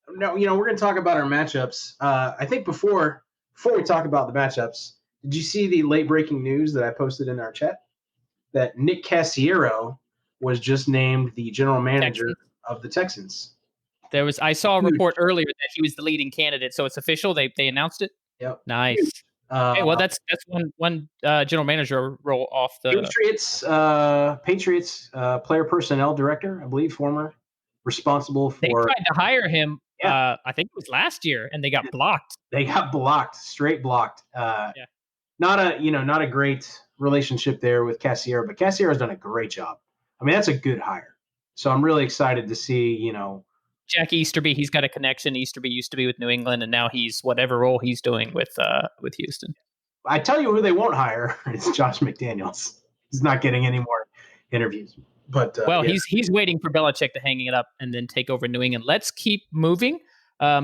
No, we're going to talk about our matchups. I think before we talk about the matchups, did you see the late breaking news that I posted in our chat that Nick Cassiero was just named the general manager of the Texans? I saw a report earlier that he was the leading candidate, so it's official. They announced it. Yep. Nice. Okay, well, that's one general manager role off the Patriots player personnel director, I believe, former responsible for. They tried to hire him. Yeah. I think it was last year, and they got blocked. They got blocked, straight blocked. Not a great relationship there with Cassiero, but Cassiero's done a great job. I mean, that's a good hire. So I'm really excited to see, Jack Easterby. He's got a connection. Easterby used to be with New England, and now he's whatever role he's doing with Houston. I tell you who they won't hire is Josh McDaniels. He's not getting any more interviews. But he's waiting for Belichick to hang it up and then take over New England. Let's keep moving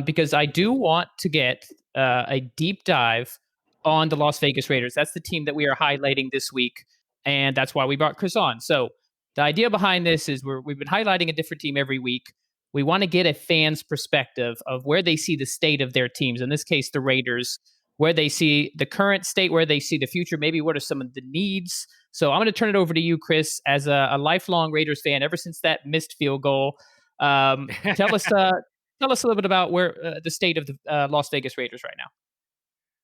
because I do want to get a deep dive on the Las Vegas Raiders. That's the team that we are highlighting this week, and that's why we brought Chris on. So the idea behind this is we've been highlighting a different team every week. We want to get a fan's perspective of where they see the state of their teams. In this case, the Raiders, where they see the current state, where they see the future, maybe what are some of the needs. So I'm going to turn it over to you, Chris, as a lifelong Raiders fan, ever since that missed field goal. Tell us a little bit about where the state of the Las Vegas Raiders right now.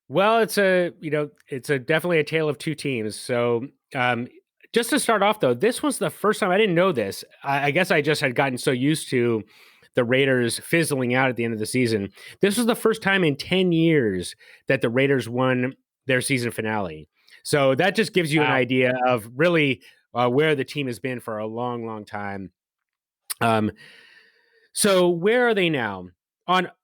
Well, it's definitely a tale of 2 teams. So just to start off, though, this was the first time I didn't know this. I guess I just had gotten so used to the Raiders fizzling out at the end of the season. This was the first time in 10 years that the Raiders won their season finale. So that just gives you an idea of really where the team has been for a long, long time. So where are they now?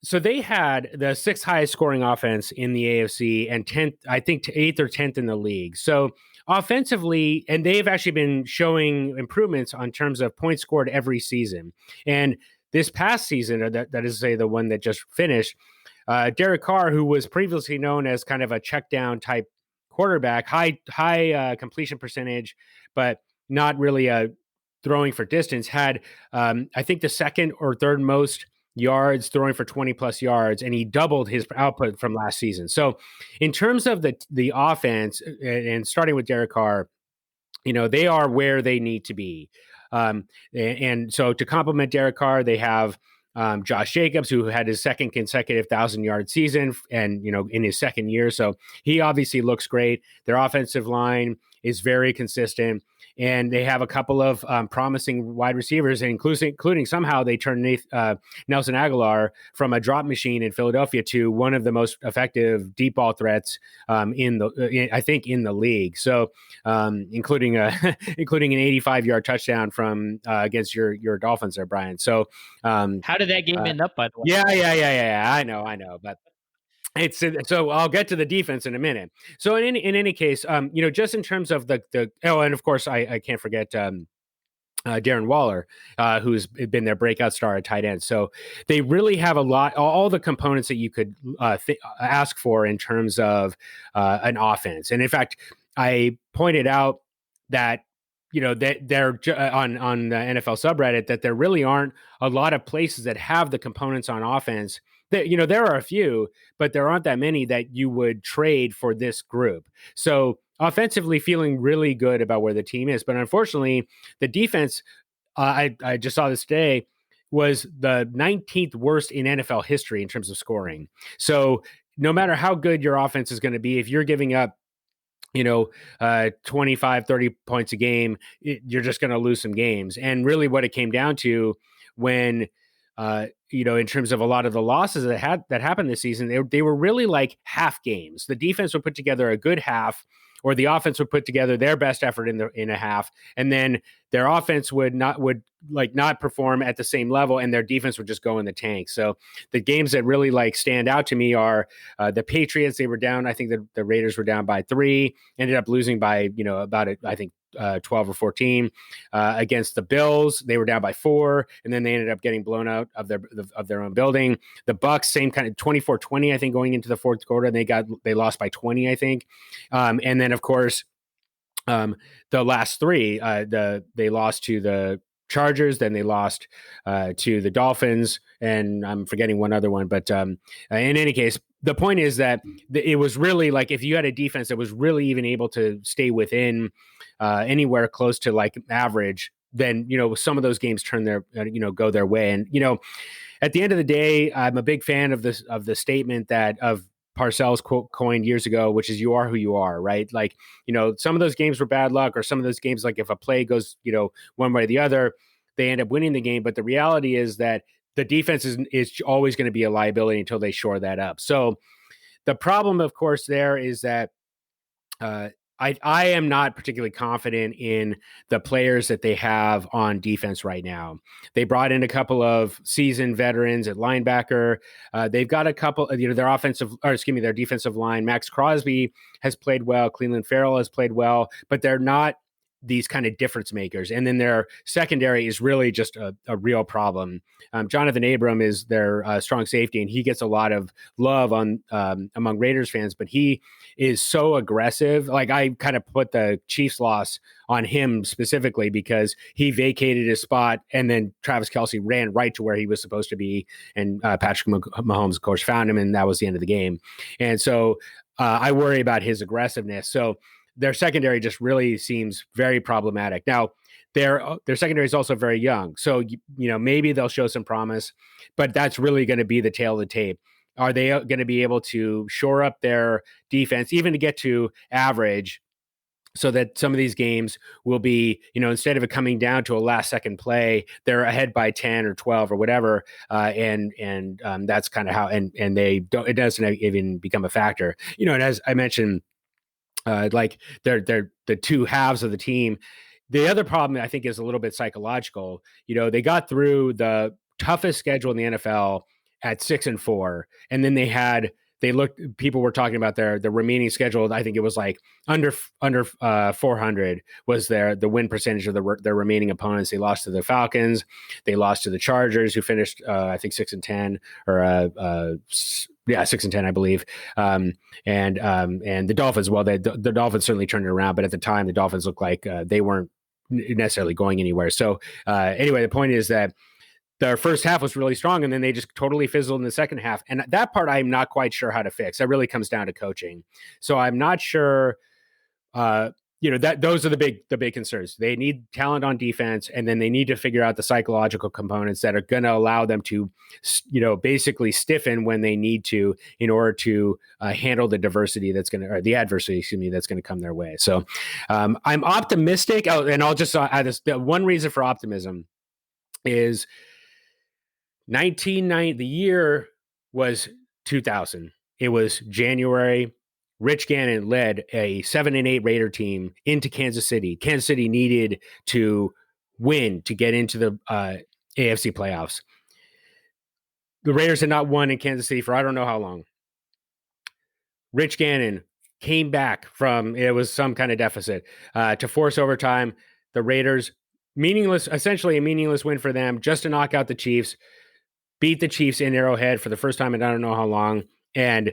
So they had the 6th highest scoring offense in the AFC and 10th, I think 8th or 10th in the league. So offensively, and they've actually been showing improvements on terms of points scored every season. And this past season, or that is to say the one that just finished, Derek Carr, who was previously known as kind of a check down type quarterback, high completion percentage, but not really throwing for distance, had I think the second or third most yards throwing for 20 plus yards, and he doubled his output from last season. So in terms of the offense, and starting with Derek Carr, they are where they need to be. And so to complement Derek Carr, they have Josh Jacobs, who had his second consecutive 1,000-yard season, and in his second year, so he obviously looks great. Their offensive line is very consistent, and they have a couple of promising wide receivers, including somehow they turned Nelson Aguilar from a drop machine in Philadelphia to one of the most effective deep ball threats in the league. So including an 85-yard touchdown from against your Dolphins there, Brian. So how did that game end up, by the way? Yeah. I know, but it's so I'll get to the defense in a minute. So in any case, just in terms of the and of course I can't forget Darren Waller, who's been their breakout star at tight end. So they really have all the components that you could ask for in terms of an offense. And in fact, I pointed out that that they're on the NFL subreddit that there really aren't a lot of places that have the components on offense. That there are a few, but there aren't that many that you would trade for this group. So offensively, feeling really good about where the team is, but unfortunately, the defense. I just saw this today, was the 19th worst in NFL history in terms of scoring. So no matter how good your offense is going to be, if you're giving up 25, 30 points a game, you're just going to lose some games. And really what it came down to when, in terms of a lot of the losses that happened this season, they were really like half games. The defense would put together a good half, or the offense would put together their best effort in a half, and then their offense would not perform at the same level, and their defense would just go in the tank. So the games that really stand out to me are the Patriots. They were down. I think the Raiders were down by 3, ended up losing by about 12 or 14 against the Bills. They were down by 4, and then they ended up getting blown out of their own building. The Bucks, same kind of 24-20, I think, going into the fourth quarter. They lost by 20, I think. And then of course, the last 3, they lost to the Chargers, then they lost to the Dolphins, and I'm forgetting one other one. But in any case, the point is that it was really if you had a defense that was really even able to stay within anywhere close to average, then some of those games turn go their way. And at the end of the day, I'm a big fan of the statement that of Parcells coined years ago, which is "you are who you are," right? Some of those games were bad luck, or some of those games, if a play goes one way or the other, they end up winning the game. But the reality is that the defense is always going to be a liability until they shore that up. So the problem, of course, there is that I am not particularly confident in the players that they have on defense right now. They brought in a couple of seasoned veterans at linebacker. They've got a couple, their defensive line. Max Crosby has played well. Cleveland Farrell has played well, but they're not these kind of difference makers. And then their secondary is really just a real problem. Jonathan Abram is their strong safety, and he gets a lot of love among Raiders fans, but he is so aggressive. I kind of put the Chiefs loss on him specifically because he vacated his spot, and then Travis Kelce ran right to where he was supposed to be. And Patrick Mahomes, of course, found him, and that was the end of the game. And so I worry about his aggressiveness. So their secondary just really seems very problematic. Now, their secondary is also very young. So, maybe they'll show some promise, but that's really going to be the tail of the tape. Are they going to be able to shore up their defense, even to get to average, so that some of these games will be, instead of it coming down to a last second play, they're ahead by 10 or 12 or whatever. And that's kind of how, and it doesn't even become a factor, and as I mentioned, they're the two halves of the team. The other problem I think is a little bit psychological. They got through the toughest schedule in the NFL at 6-4, and then they had people were talking about their remaining schedule. I think it was like under 400 was the win percentage of their remaining opponents. They lost to the Falcons. They lost to the Chargers, who finished, I think 6-10 or 6-10, I believe. And the Dolphins, well, the Dolphins certainly turned it around, but at the time the Dolphins looked like they weren't necessarily going anywhere. So anyway, the point is that their first half was really strong, and then they just totally fizzled in the second half. And that part I'm not quite sure how to fix. That really comes down to coaching. So I'm not sure, that those are the big concerns. They need talent on defense, and then they need to figure out the psychological components that are going to allow them to, basically stiffen when they need to in order to handle the adversity that's going to come their way. So I'm optimistic. Oh, and I'll just add this. One reason for optimism is 1990, the year was 2000. It was January. Rich Gannon led a 7-8 Raider team into Kansas City. Kansas City needed to win to get into the AFC playoffs. The Raiders had not won in Kansas City for I don't know how long. Rich Gannon came back from, it was some kind of deficit, to force overtime. The Raiders, essentially a meaningless win for them, just to knock out the Chiefs. Beat the Chiefs in Arrowhead for the first time in I don't know how long, and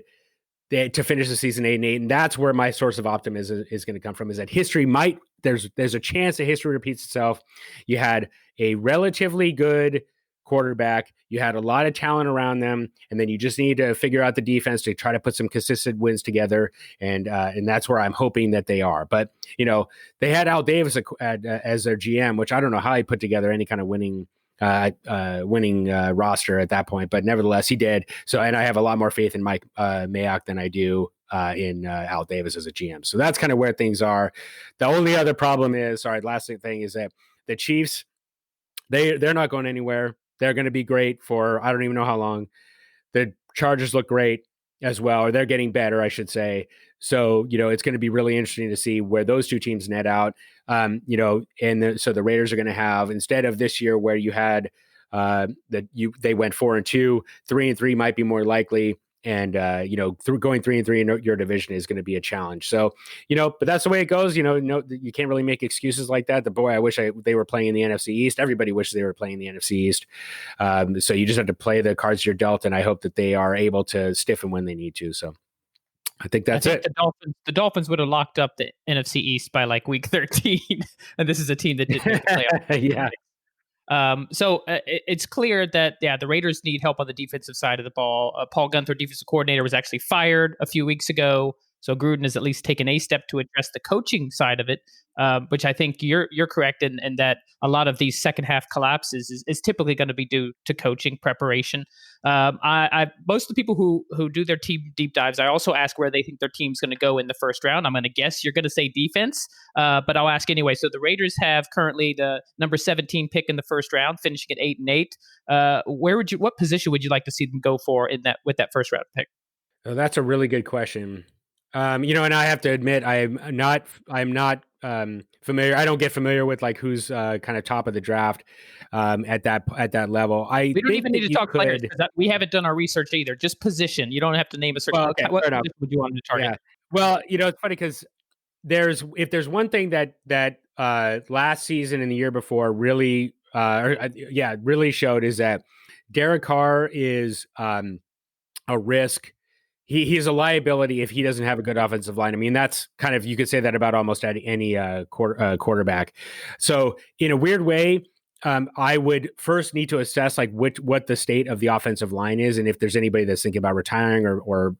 to finish the season 8-8. And that's where my source of optimism is going to come from, is that history there's a chance that history repeats itself. You had a relatively good quarterback. You had a lot of talent around them, and then you just need to figure out the defense to try to put some consistent wins together. And that's where I'm hoping that they are. But, they had Al Davis as their GM, which I don't know how he put together any kind of winning roster at that point, but nevertheless he did. So, and I have a lot more faith in Mike Mayock than I do in Al Davis as a GM. So that's kind of where things are. The only other problem is, last thing is that the Chiefs, they're not going anywhere. They're going to be great for I don't even know how long. The Chargers look great as well, or they're getting better, I should say. So, it's going to be really interesting to see where those two teams net out. So the Raiders are going to have, instead of this year where you had they went 4-2, 3-3 might be more likely. And, going 3-3 in your division is going to be a challenge. So, but that's the way it goes. You can't really make excuses like that. I wish they were playing in the NFC East. Everybody wishes they were playing in the NFC East. So you just have to play the cards you're dealt, and I hope that they are able to stiffen when they need to. So I think that's it. The Dolphins would have locked up the NFC East by like week 13, and this is a team that didn't make the playoffs. Yeah. So it's clear that the Raiders need help on the defensive side of the ball. Paul Gunther, defensive coordinator, was actually fired a few weeks ago. So Gruden has at least taken a step to address the coaching side of it, which I think you're correct in that a lot of these second half collapses is typically going to be due to coaching preparation. Most of the people who do their team deep dives, I also ask where they think their team's going to go in the first round. I'm going to guess you're going to say defense, but I'll ask anyway. So the Raiders have currently the number 17 pick in the first round, finishing at 8-8. What position would you like to see them go for with that first round pick? Oh, that's a really good question. And I have to admit, I'm not familiar. I don't get familiar with like who's kind of top of the draft at that level. We don't even need to talk players because we haven't done our research either. Just position. You don't have to name a certain. Well, okay, what position would you want to target? Yeah. Well, it's funny because if there's one thing that last season and the year before really showed is that Derek Carr is a risk. He's a liability if he doesn't have a good offensive line. I mean, that's kind of, you could say that about almost any quarterback. So in a weird way, I would first need to assess like what the state of the offensive line is, and if there's anybody that's thinking about retiring or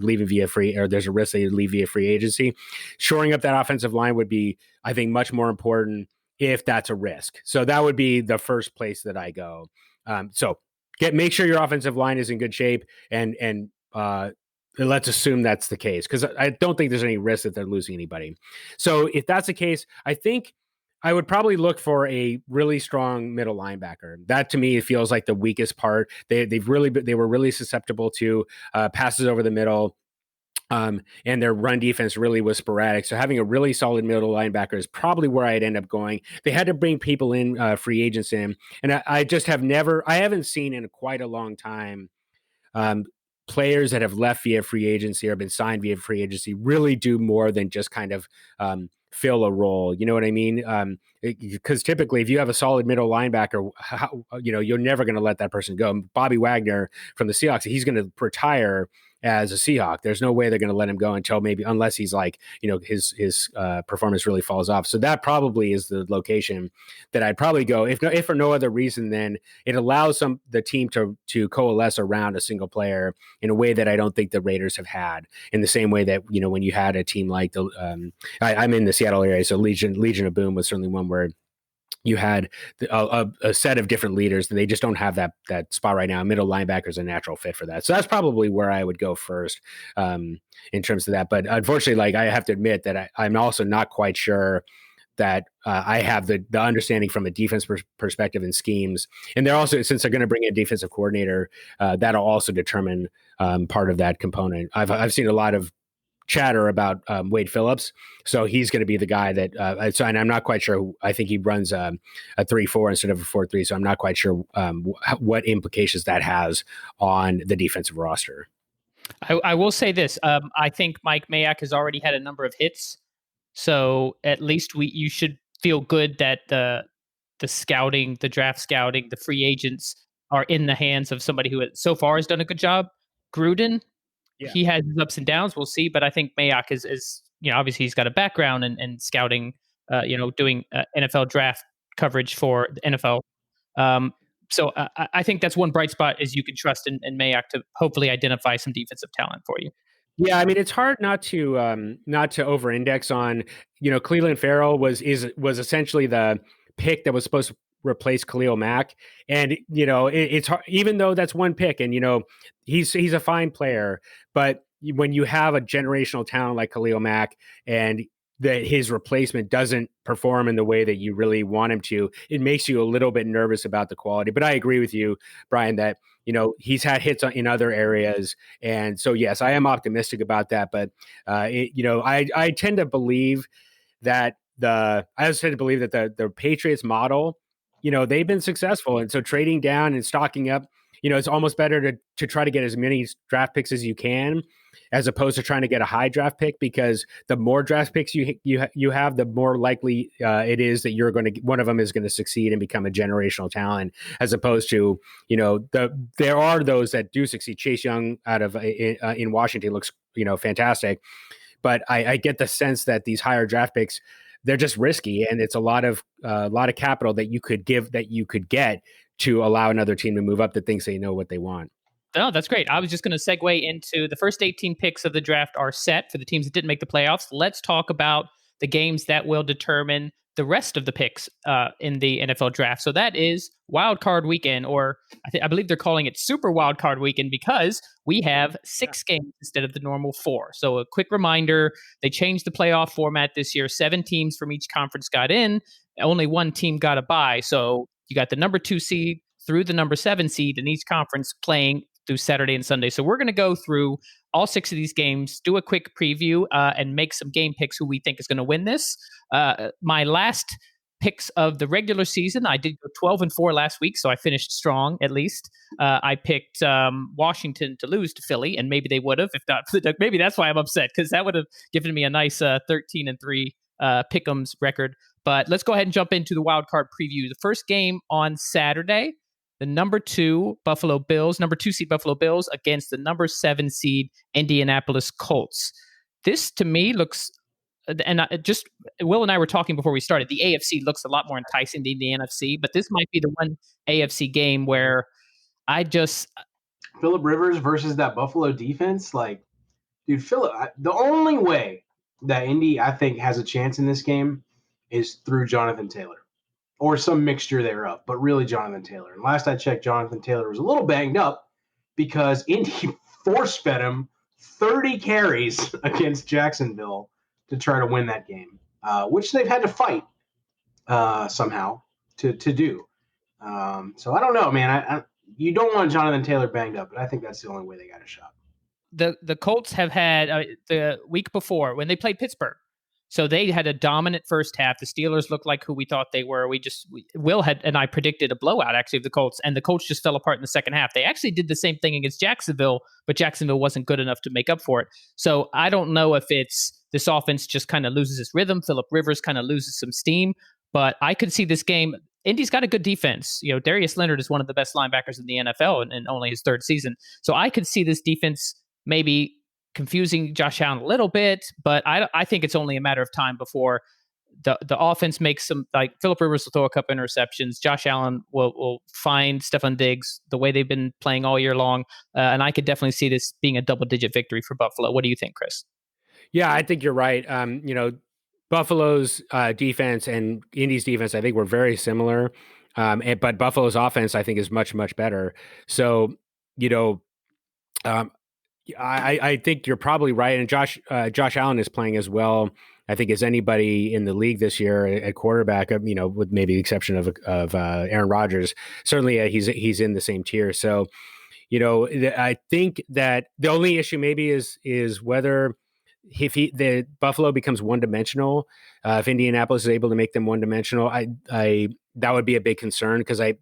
leaving via free, or there's a risk they leave via free agency. Shoring up that offensive line would be, I think, much more important if that's a risk. So that would be the first place that I go. So make sure your offensive line is in good shape, and let's assume that's the case, because I don't think there's any risk that they're losing anybody. So if that's the case, I think I would probably look for a really strong middle linebacker. That to me feels like the weakest part. They were really susceptible to passes over the middle. And their run defense really was sporadic. So having a really solid middle linebacker is probably where I'd end up going. They had to bring people in, free agents in. And I just haven't seen in quite a long time players that have left via free agency or been signed via free agency really do more than just kind of fill a role. You know what I mean? Because typically, if you have a solid middle linebacker, you're never going to let that person go. Bobby Wagner from the Seahawks, he's going to retire as a Seahawk. There's no way they're going to let him go until maybe, unless he's like, his performance really falls off. So that probably is the location that I'd probably go. If for no other reason, then it allows the team to coalesce around a single player in a way that I don't think the Raiders have had, in the same way that, when you had a team like I'm in the Seattle area, so Legion of Boom was certainly one where you had a set of different leaders, and they just don't have that spot right now. Middle linebacker is a natural fit for that. So that's probably where I would go first in terms of that. But unfortunately, I have to admit that I'm also not quite sure that I have the understanding from a defense perspective and schemes. And they're also, since they're going to bring in a defensive coordinator, that'll also determine part of that component. I've seen a lot of chatter about Wade Phillips, so he's going to be the guy that and I'm not quite sure. I think he runs a 3-4 instead of a 4-3, so I'm not quite sure what implications that has on the defensive roster. I will say this: I think Mike Mayock has already had a number of hits, so at least you should feel good that the scouting, the draft scouting, the free agents are in the hands of somebody who so far has done a good job. Gruden. Yeah. He has his ups and downs. We'll see, but I think Mayock is obviously he's got a background in scouting, doing NFL draft coverage for the NFL. So I think that's one bright spot is you can trust in Mayock to hopefully identify some defensive talent for you. Yeah, I mean, it's hard not to over-index on, Cleveland Farrell was essentially the pick that was supposed to replace Khalil Mack, and it's hard, even though that's one pick, and he's a fine player, but when you have a generational talent like Khalil Mack and that his replacement doesn't perform in the way that you really want him to, it makes you a little bit nervous about the quality. But I agree with you, Brian, that he's had hits in other areas, and so yes, I am optimistic about that. But I tend to believe that the Patriots model, they've been successful. And so trading down and stocking up, it's almost better to try to get as many draft picks as you can, as opposed to trying to get a high draft pick, because the more draft picks you have, the more likely it is that one of them is going to succeed and become a generational talent, as opposed to, there are those that do succeed. Chase Young in Washington looks, fantastic. But I get the sense that these higher draft picks, they're just risky, and it's a lot of capital that you could get to allow another team to move up that thinks they know what they want. Oh, that's great. I was just going to segue into the first 18 picks of the draft are set for the teams that didn't make the playoffs. Let's talk about the games that will determine the rest of the picks in the NFL draft. So that is Wildcard Weekend, or I believe they're calling it Super Wildcard Weekend, because we have 6 games instead of the normal 4. So a quick reminder, they changed the playoff format this year. 7 teams from each conference got in. Only 1 team got a bye. So you got the number 2 seed through the number 7 seed in each conference playing through Saturday and Sunday. So we're going to go through all 6 of these games, do a quick preview, and make some game picks who we think is going to win this. My last picks of the regular season, I did go 12-4 last week, so I finished strong at least. I picked Washington to lose to Philly, and maybe they would have. If not, maybe that's why I'm upset, because that would have given me a nice 13-3 pick'ems record. But let's go ahead and jump into the wild card preview. The first game on Saturday, the number 2 seed Buffalo Bills against the number 7 seed Indianapolis Colts. This to me looks, and Will and I were talking before we started, the AFC looks a lot more enticing than the NFC, but this might be the one AFC game where Phillip Rivers versus that Buffalo defense, the only way that Indy, I think, has a chance in this game is through Jonathan Taylor, or some mixture thereof, but really Jonathan Taylor. And last I checked, Jonathan Taylor was a little banged up because Indy force-fed him 30 carries against Jacksonville to try to win that game, which they've had to fight somehow to do. So I don't know, man. You don't want Jonathan Taylor banged up, but I think that's the only way they got a shot. The Colts have had the week before when they played Pittsburgh. So they had a dominant first half. The Steelers looked like who we thought they were. Will and I predicted a blowout actually of the Colts, and the Colts just fell apart in the second half. They actually did the same thing against Jacksonville, but Jacksonville wasn't good enough to make up for it. So I don't know if it's this offense just kind of loses its rhythm. Phillip Rivers kind of loses some steam, but I could see this game. Indy's got a good defense. Darius Leonard is one of the best linebackers in the NFL in only his third season. So I could see this defense maybe confusing Josh Allen a little bit, but I think it's only a matter of time before the offense makes some, like Phillip Rivers will throw a couple interceptions. Josh Allen will find Stephon Diggs the way they've been playing all year long. And I could definitely see this being a double-digit victory for Buffalo. What do you think, Chris? Yeah, I think you're right. Buffalo's defense and Indy's defense, I think, were very similar. But Buffalo's offense, I think, is much, much better. So, I think you're probably right. And Josh Allen is playing as well, I think, as anybody in the league this year at quarterback, with maybe the exception of Aaron Rodgers. Certainly he's in the same tier. So, I think that the only issue maybe is whether if the Buffalo becomes one-dimensional, if Indianapolis is able to make them one-dimensional, that would be a big concern, because I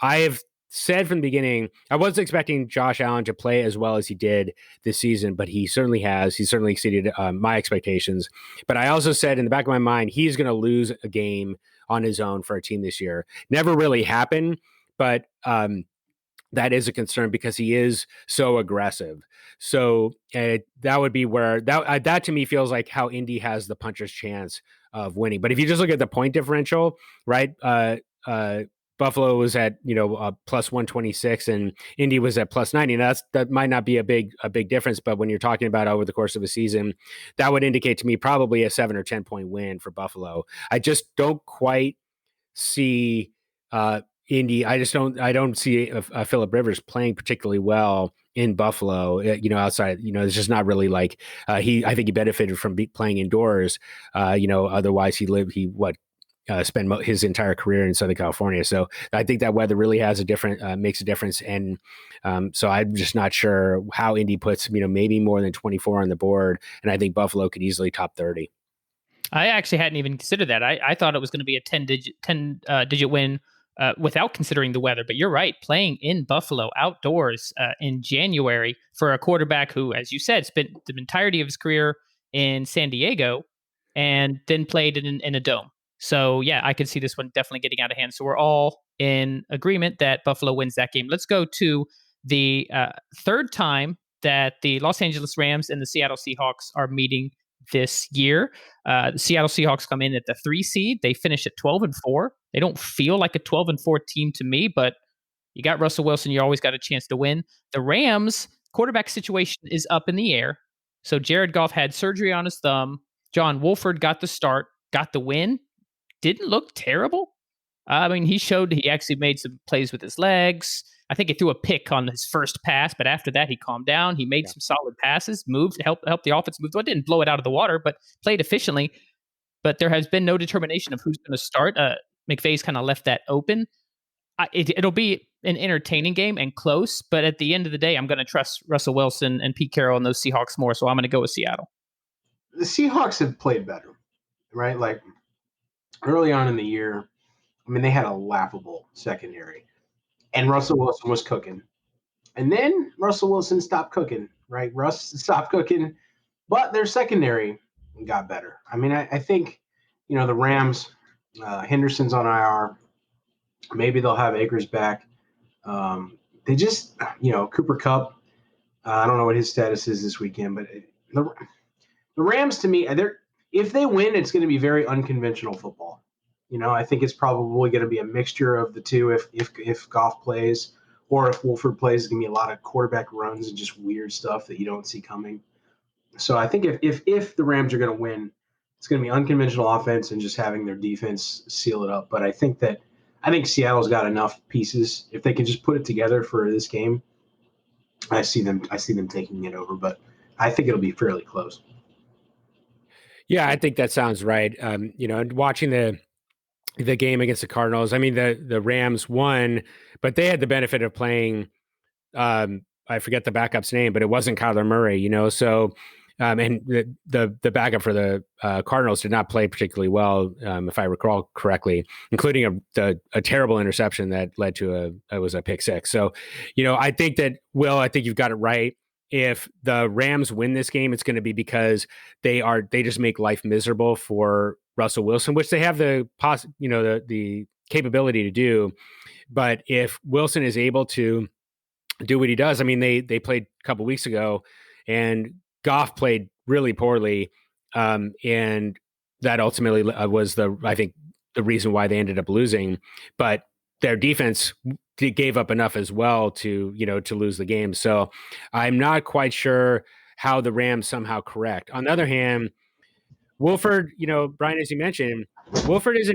have said from the beginning, I wasn't expecting Josh Allen to play as well as he did this season, but he certainly has. He certainly exceeded my expectations. But I also said in the back of my mind, he's going to lose a game on his own for a team this year. Never really happened, but that is a concern because he is so aggressive. So that would be where that to me feels like how Indy has the puncher's chance of winning. But if you just look at the point differential, right? Buffalo was at plus 126 and Indy was at plus 90. Now that might not be a big difference, but when you're talking about over the course of a season, that would indicate to me probably a 7 or 10 point win for Buffalo. I just don't quite see Indy. I don't see Phillip Rivers playing particularly well in Buffalo. Outside, it's just not really like I think he benefited from playing indoors. Otherwise he spend his entire career in Southern California. So I think that weather really has makes a difference. And so I'm just not sure how Indy puts, maybe more than 24 on the board. And I think Buffalo could easily top 30. I actually hadn't even considered that. I thought it was going to be a 10 digit win without considering the weather. But you're right. Playing in Buffalo outdoors in January for a quarterback who, as you said, spent the entirety of his career in San Diego and then played in a dome. So, yeah, I could see this one definitely getting out of hand. So we're all in agreement that Buffalo wins that game. Let's go to the third time that the Los Angeles Rams and the Seattle Seahawks are meeting this year. The Seattle Seahawks come in at the 3 seed. They finish at 12-4. They don't feel like a 12-4 team to me, but you got Russell Wilson. You always got a chance to win. The Rams quarterback situation is up in the air. So Jared Goff had surgery on his thumb. John Wolford got the start, got the win. Didn't look terrible. He actually made some plays with his legs. I think he threw a pick on his first pass, but after that, he calmed down. He made some solid passes, moved, helped the offense move. Well, didn't blow it out of the water, but played efficiently. But there has been no determination of who's going to start. McVay's kind of left that open. It'll be an entertaining game and close, but at the end of the day, I'm going to trust Russell Wilson and Pete Carroll and those Seahawks more, so I'm going to go with Seattle. The Seahawks have played better, right? Like, early on in the year, they had a laughable secondary. And Russell Wilson was cooking. And then Russell Wilson stopped cooking, right? Russ stopped cooking, but their secondary got better. I think, the Rams, Henderson's on IR. Maybe they'll have Akers back. They just, Cooper Kupp, I don't know what his status is this weekend, but the Rams, to me, if they win, it's going to be very unconventional football. I think it's probably going to be a mixture of the two. If Goff plays or if Wolford plays, it's going to be a lot of quarterback runs and just weird stuff that you don't see coming. So I think if the Rams are going to win, it's going to be unconventional offense and just having their defense seal it up. But I think Seattle's got enough pieces. If they can just put it together for this game, I see them taking it over. But I think it'll be fairly close. Yeah, I think that sounds right. Watching the game against the Cardinals, the Rams won, but they had the benefit of playing, I forget the backup's name, but it wasn't Kyler Murray, so And the backup for the Cardinals did not play particularly well, if I recall correctly, including a terrible interception that led to a pick six. So, I think that, Will, I think you've got it right. If the Rams win this game, it's going to be because they just make life miserable for Russell Wilson, which they have the capability to do. But if Wilson is able to do what he does, I mean, they played a couple weeks ago, and Goff played really poorly, and that ultimately was I think the reason why they ended up losing. But their defense gave up enough as well to lose the game. So I'm not quite sure how the Rams somehow correct. On the other hand, Wolford, Brian, as you mentioned, Wolford is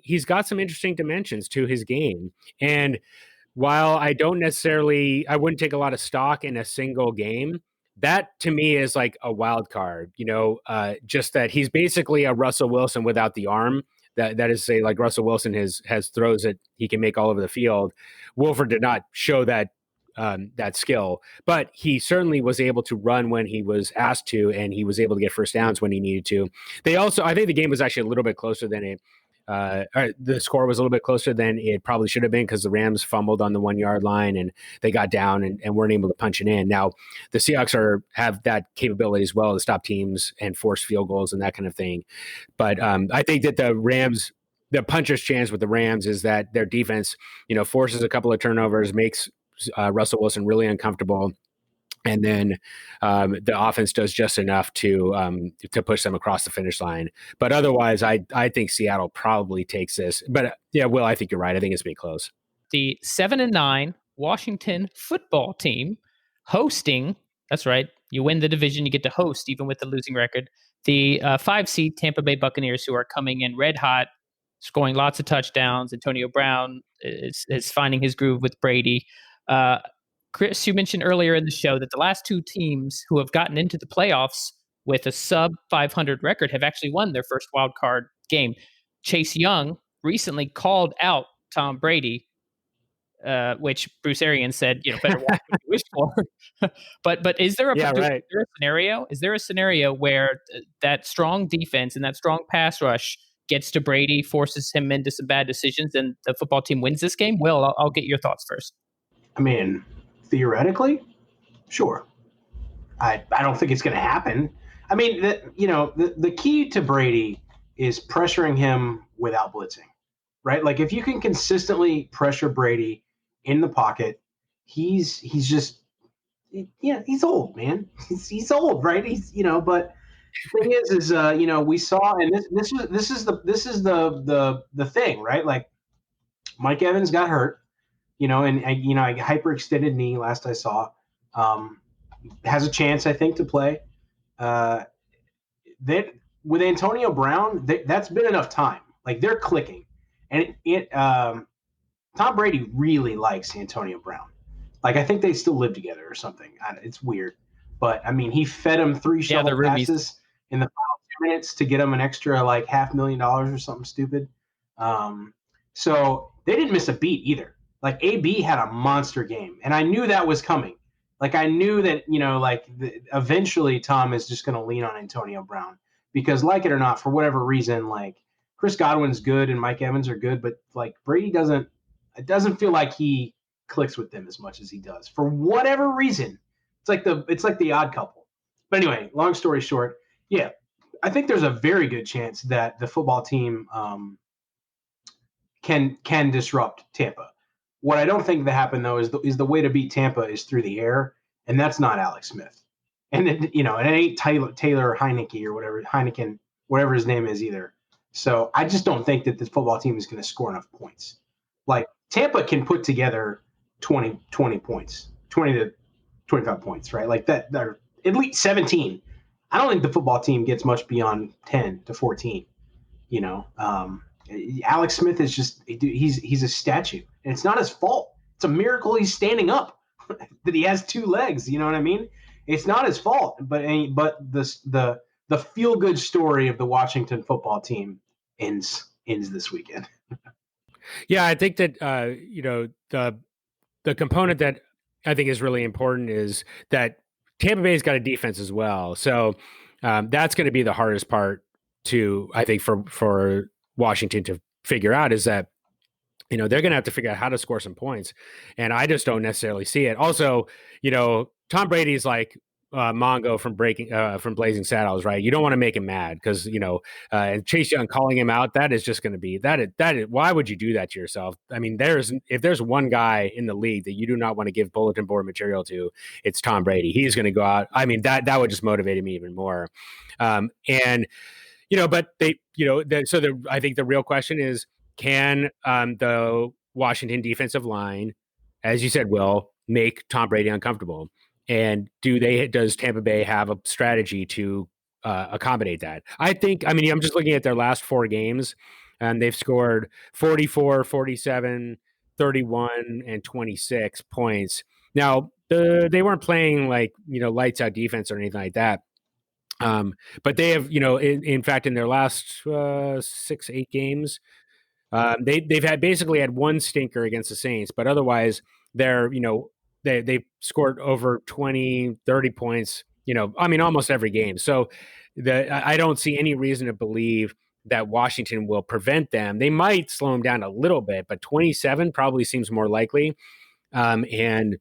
he's got some interesting dimensions to his game. And while I wouldn't take a lot of stock in a single game, that to me is like a wild card, just that he's basically a Russell Wilson without the arm. That is to say, like Russell Wilson has throws that he can make all over the field. Wolford did not show that skill, but he certainly was able to run when he was asked to, and he was able to get first downs when he needed to. I think the game was actually a little bit closer than it. The score was a little bit closer than it probably should have been because the Rams fumbled on the 1 yard line and they got down and weren't able to punch it in. Now the Seahawks have that capability as well to stop teams and force field goals and that kind of thing. But I think that the puncher's chance with the Rams is that their defense, forces a couple of turnovers, makes Russell Wilson really uncomfortable. And then the offense does just enough to push them across the finish line. But otherwise, I think Seattle probably takes this. But yeah, Will, I think you're right. I think it's going to be close. The 7-9 Washington football team hosting. That's right. You win the division, you get to host even with the losing record. The 5 seed Tampa Bay Buccaneers, who are coming in red hot, scoring lots of touchdowns. Antonio Brown is finding his groove with Brady. Chris, you mentioned earlier in the show that the last 2 teams who have gotten into the playoffs with a sub 500 record have actually won their first wild card game. Chase Young recently called out Tom Brady, which Bruce Arians said, better watch what you wish for. but is there a scenario? Is there a scenario where that strong defense and that strong pass rush gets to Brady, forces him into some bad decisions, and the football team wins this game? Will, I'll get your thoughts first. I mean, theoretically, sure. I don't think it's going to happen. I mean, the key to Brady is pressuring him without blitzing, right? Like if you can consistently pressure Brady in the pocket, he's old, man. He's old, right? But the thing is we saw, and this is the thing, right? Like Mike Evans got hurt. I hyperextended knee last I saw. Has a chance, I think, to play. That with Antonio Brown, that's been enough time. Like they're clicking, and Tom Brady really likes Antonio Brown. Like I think they still live together or something. It's weird, but I mean, he fed him 3 shovel passes in the final 2 minutes to get him an extra like $500,000 or something stupid. So they didn't miss a beat either. Like AB had a monster game, and I knew that was coming. Like I knew that, eventually Tom is just going to lean on Antonio Brown because, like it or not, for whatever reason, like Chris Godwin's good and Mike Evans are good, but like Brady doesn't feel like he clicks with them as much as he does for whatever reason. It's like the odd couple. But anyway, long story short, yeah, I think there's a very good chance that the football team can disrupt Tampa. What I don't think that happened though is the way to beat Tampa is through the air, and that's not Alex Smith, and it ain't Taylor Heineke or whatever his name is either. So I just don't think that this football team is going to score enough points. Like Tampa can put together 20 points, 20 to 25 points, right? Like that, they're at least 17. I don't think the football team gets much beyond 10 to 14. Alex Smith is just he's a statue, and it's not his fault. It's a miracle he's standing up, that he has 2 legs. You know what I mean? It's not his fault, but the feel good story of the Washington football team ends this weekend. Yeah, I think that the component that I think is really important is that Tampa Bay's got a defense as well. So that's going to be the hardest part I think, for Washington to figure out, is that, they're going to have to figure out how to score some points. And I just don't necessarily see it. Also, Tom Brady's like Mongo from Blazing Saddles, right? You don't want to make him mad because, and Chase Young calling him out, that is just going to be why would you do that to yourself? I mean, if there's one guy in the league that you do not want to give bulletin board material to, it's Tom Brady. He's going to go out. I mean, that would just motivate me even more. But they, I think the real question is, can the Washington defensive line, as you said, Will, make Tom Brady uncomfortable? And does Tampa Bay have a strategy to accommodate that? I'm just looking at their last 4 games, and they've scored 44, 47, 31, and 26 points. Now, they weren't playing like, lights out defense or anything like that. But they have, in fact, in their last 6-8 games, they've basically had one stinker against the Saints, but otherwise they've scored over 20, 30 points, almost every game. So I don't see any reason to believe that Washington will prevent them. They might slow them down a little bit, but 27 probably seems more likely. And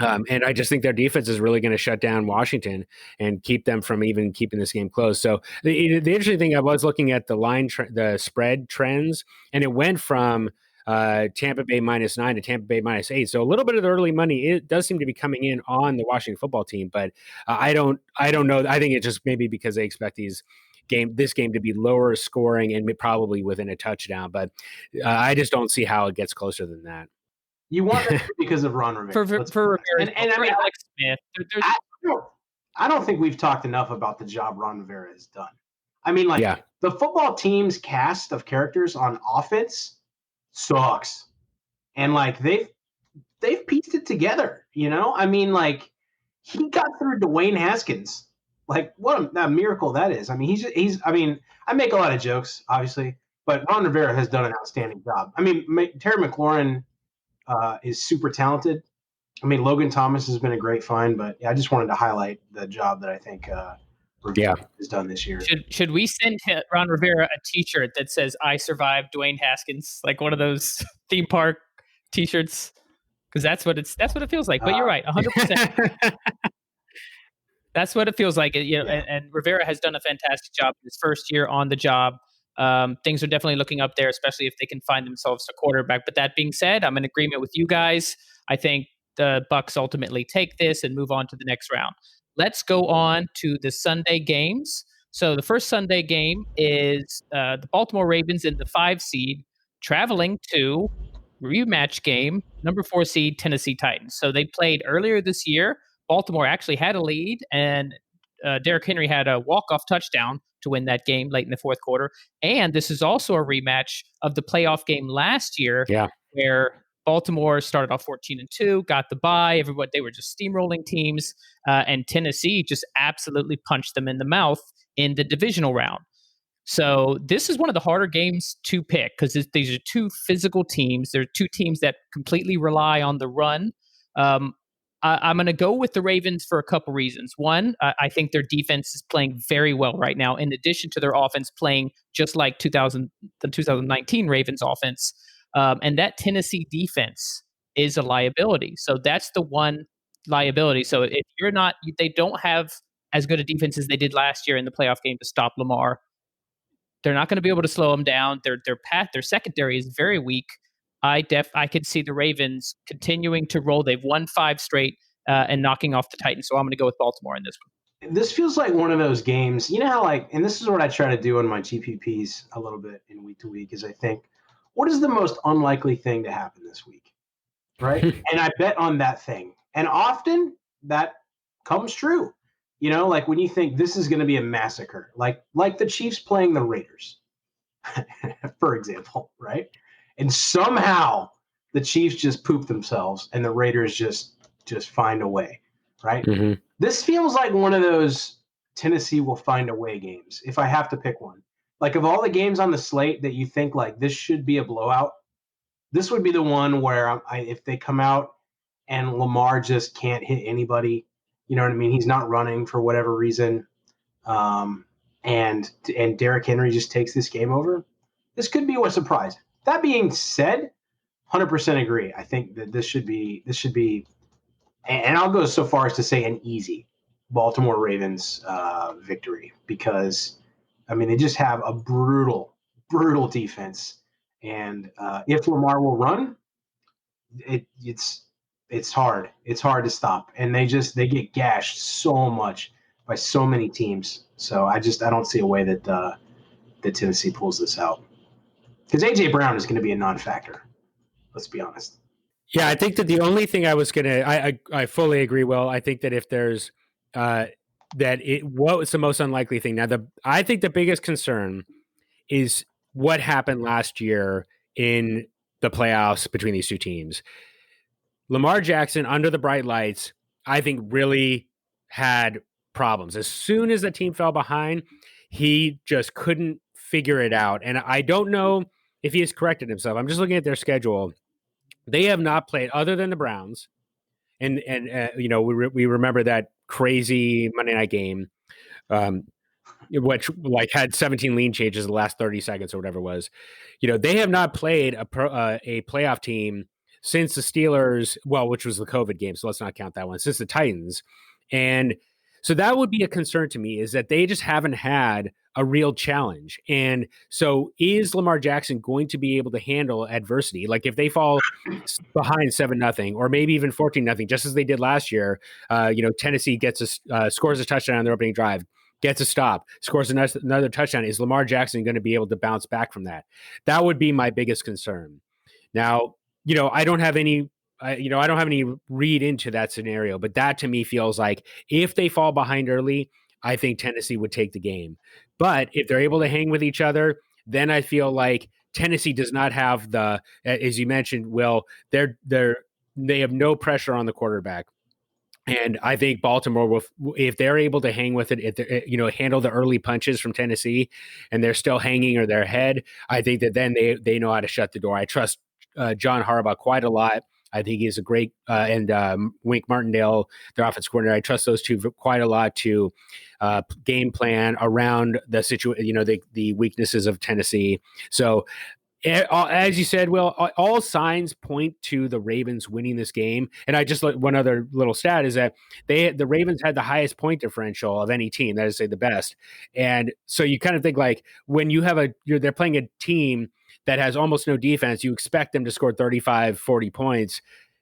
I just think their defense is really going to shut down Washington and keep them from even keeping this game close. So the interesting thing, I was looking at the spread trends, and it went from Tampa Bay -9 to Tampa Bay -8. So a little bit of the early money, it does seem to be coming in on the Washington football team, but I don't know. I think it's just maybe because they expect this game to be lower scoring and probably within a touchdown. But I just don't see how it gets closer than that. You want it because of Ron Rivera. For Rivera, and I mean, Alex Smith. I don't think we've talked enough about the job Ron Rivera has done. I mean, the football team's cast of characters on offense sucks, and they've pieced it together. I mean, he got through Dwayne Haskins. What a miracle that is. I mean, he's. I mean, I make a lot of jokes, obviously, but Ron Rivera has done an outstanding job. I mean, Terry McLaurin is super talented. I mean, Logan Thomas has been a great find, but I just wanted to highlight the job that I think Rivera has done this year. Should we send Ron Rivera a T-shirt that says "I survived Dwayne Haskins," like one of those theme park T-shirts? Because that's what it feels like. But you're right, 100%. That's what it feels like. And Rivera has done a fantastic job in his first year on the job. Things are definitely looking up there, especially if they can find themselves a quarterback. But that being said, I'm in agreement with you guys. I think the Bucs ultimately take this and move on to the next round. Let's go on to the Sunday games. So the first Sunday game is the Baltimore Ravens in the 5 seed traveling to rematch game, number 4 seed Tennessee Titans. So they played earlier this year. Baltimore actually had a lead, and Derrick Henry had a walk-off touchdown to win that game late in the fourth quarter. And this is also a rematch of the playoff game last year, where Baltimore started off 14-2, got the bye. They were just steamrolling teams, and Tennessee just absolutely punched them in the mouth in the divisional round. So this is one of the harder games to pick because these are 2 physical teams. They're 2 teams that completely rely on the run. I'm going to go with the Ravens for a couple reasons. One, I think their defense is playing very well right now, in addition to their offense playing just like the 2019 Ravens offense. And that Tennessee defense is a liability. So that's the one liability. So if they don't have as good a defense as they did last year in the playoff game to stop Lamar. They're not going to be able to slow them down. Their secondary is very weak. I could see the Ravens continuing to roll. They've won 5 straight and knocking off the Titans. So I'm going to go with Baltimore in this one. This feels like one of those games, how and this is what I try to do on my GPPs a little bit in week to week, is I think, what is the most unlikely thing to happen this week? Right. And I bet on that thing. And often that comes true. When you think this is going to be a massacre, like the Chiefs playing the Raiders, for example, right? And somehow the Chiefs just poop themselves and the Raiders just find a way, right? Mm-hmm. This feels like one of those Tennessee will find a way games, if I have to pick one. Like, of all the games on the slate that you think, this should be a blowout, this would be the one where if they come out and Lamar just can't hit anybody, You know what I mean? He's not running for whatever reason. And Derrick Henry just takes this game over. This could be a surprise. That being said, 100% agree. I think that this should be, and I'll go so far as to say an easy Baltimore Ravens victory, because I mean, they just have a brutal defense. And if Lamar will run, it's hard. It's hard to stop. And they get gashed so much by so many teams. So I don't see a way that Tennessee pulls this out. Because A.J. Brown is going to be a non-factor. Let's be honest. Yeah, I think that the only thing I was going to – I fully agree, Will. I think that if there's what was the most unlikely thing? Now, I think the biggest concern is what happened last year in the playoffs between these two teams. Lamar Jackson, under the bright lights, I think really had problems. As soon as the team fell behind, he just couldn't figure it out. And I don't know if he has corrected himself. I'm just looking at their schedule. They have not played, other than the Browns, and we remember that crazy Monday night game, which had 17 lead changes in the last 30 seconds or whatever it was. They have not played a playoff team since the Steelers, which was the COVID game, so let's not count that one, since the Titans. And so that would be a concern to me, is that they just haven't had a real challenge. And so is Lamar Jackson going to be able to handle adversity? Like if they fall behind 7-0 or maybe even 14-0, just as they did last year, Tennessee scores a touchdown on their opening drive, gets a stop, scores another touchdown. Is Lamar Jackson going to be able to bounce back from that? That would be my biggest concern. Now, I don't have any read into that scenario, but that to me feels like if they fall behind early, I think Tennessee would take the game. But if they're able to hang with each other, then I feel like Tennessee does not have as you mentioned, Will, they have no pressure on the quarterback. And I think Baltimore will, if they're able to hang with it, handle the early punches from Tennessee, and they're still hanging or they're ahead, I think that then they know how to shut the door. I trust John Harbaugh quite a lot. I think he's a great, and Wink Martindale, their offensive coordinator. I trust those two quite a lot to game plan around the situation, the weaknesses of Tennessee. So, as you said, Will, all signs point to the Ravens winning this game. And I just one other little stat is that the Ravens had the highest point differential of any team. That is, say, the best. And so you kind of think like when you have they're playing a team that has almost no defense, you expect them to score 35, 40 points.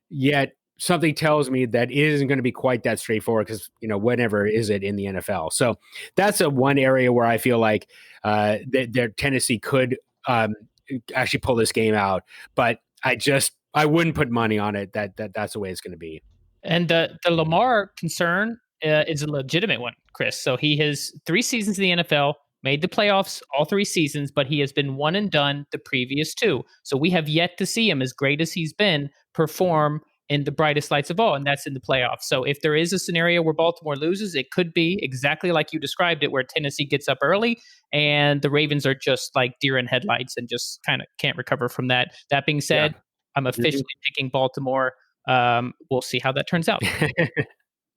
Yet something tells me that it isn't going to be quite that straightforward because, whenever is it in the NFL? So that's one area where I feel like Tennessee could actually pull this game out. But I wouldn't put money on it that's the way it's going to be. And the Lamar concern is a legitimate one, Chris. So he has 3 seasons in the NFL, made the playoffs all 3 seasons, but he has been one and done the previous 2. So we have yet to see him, as great as he's been, perform in the brightest lights of all, and that's in the playoffs. So if there is a scenario where Baltimore loses, it could be exactly like you described it, where Tennessee gets up early and the Ravens are just like deer in headlights and just kind of can't recover from that. That being said, I'm officially picking Baltimore. We'll see how that turns out.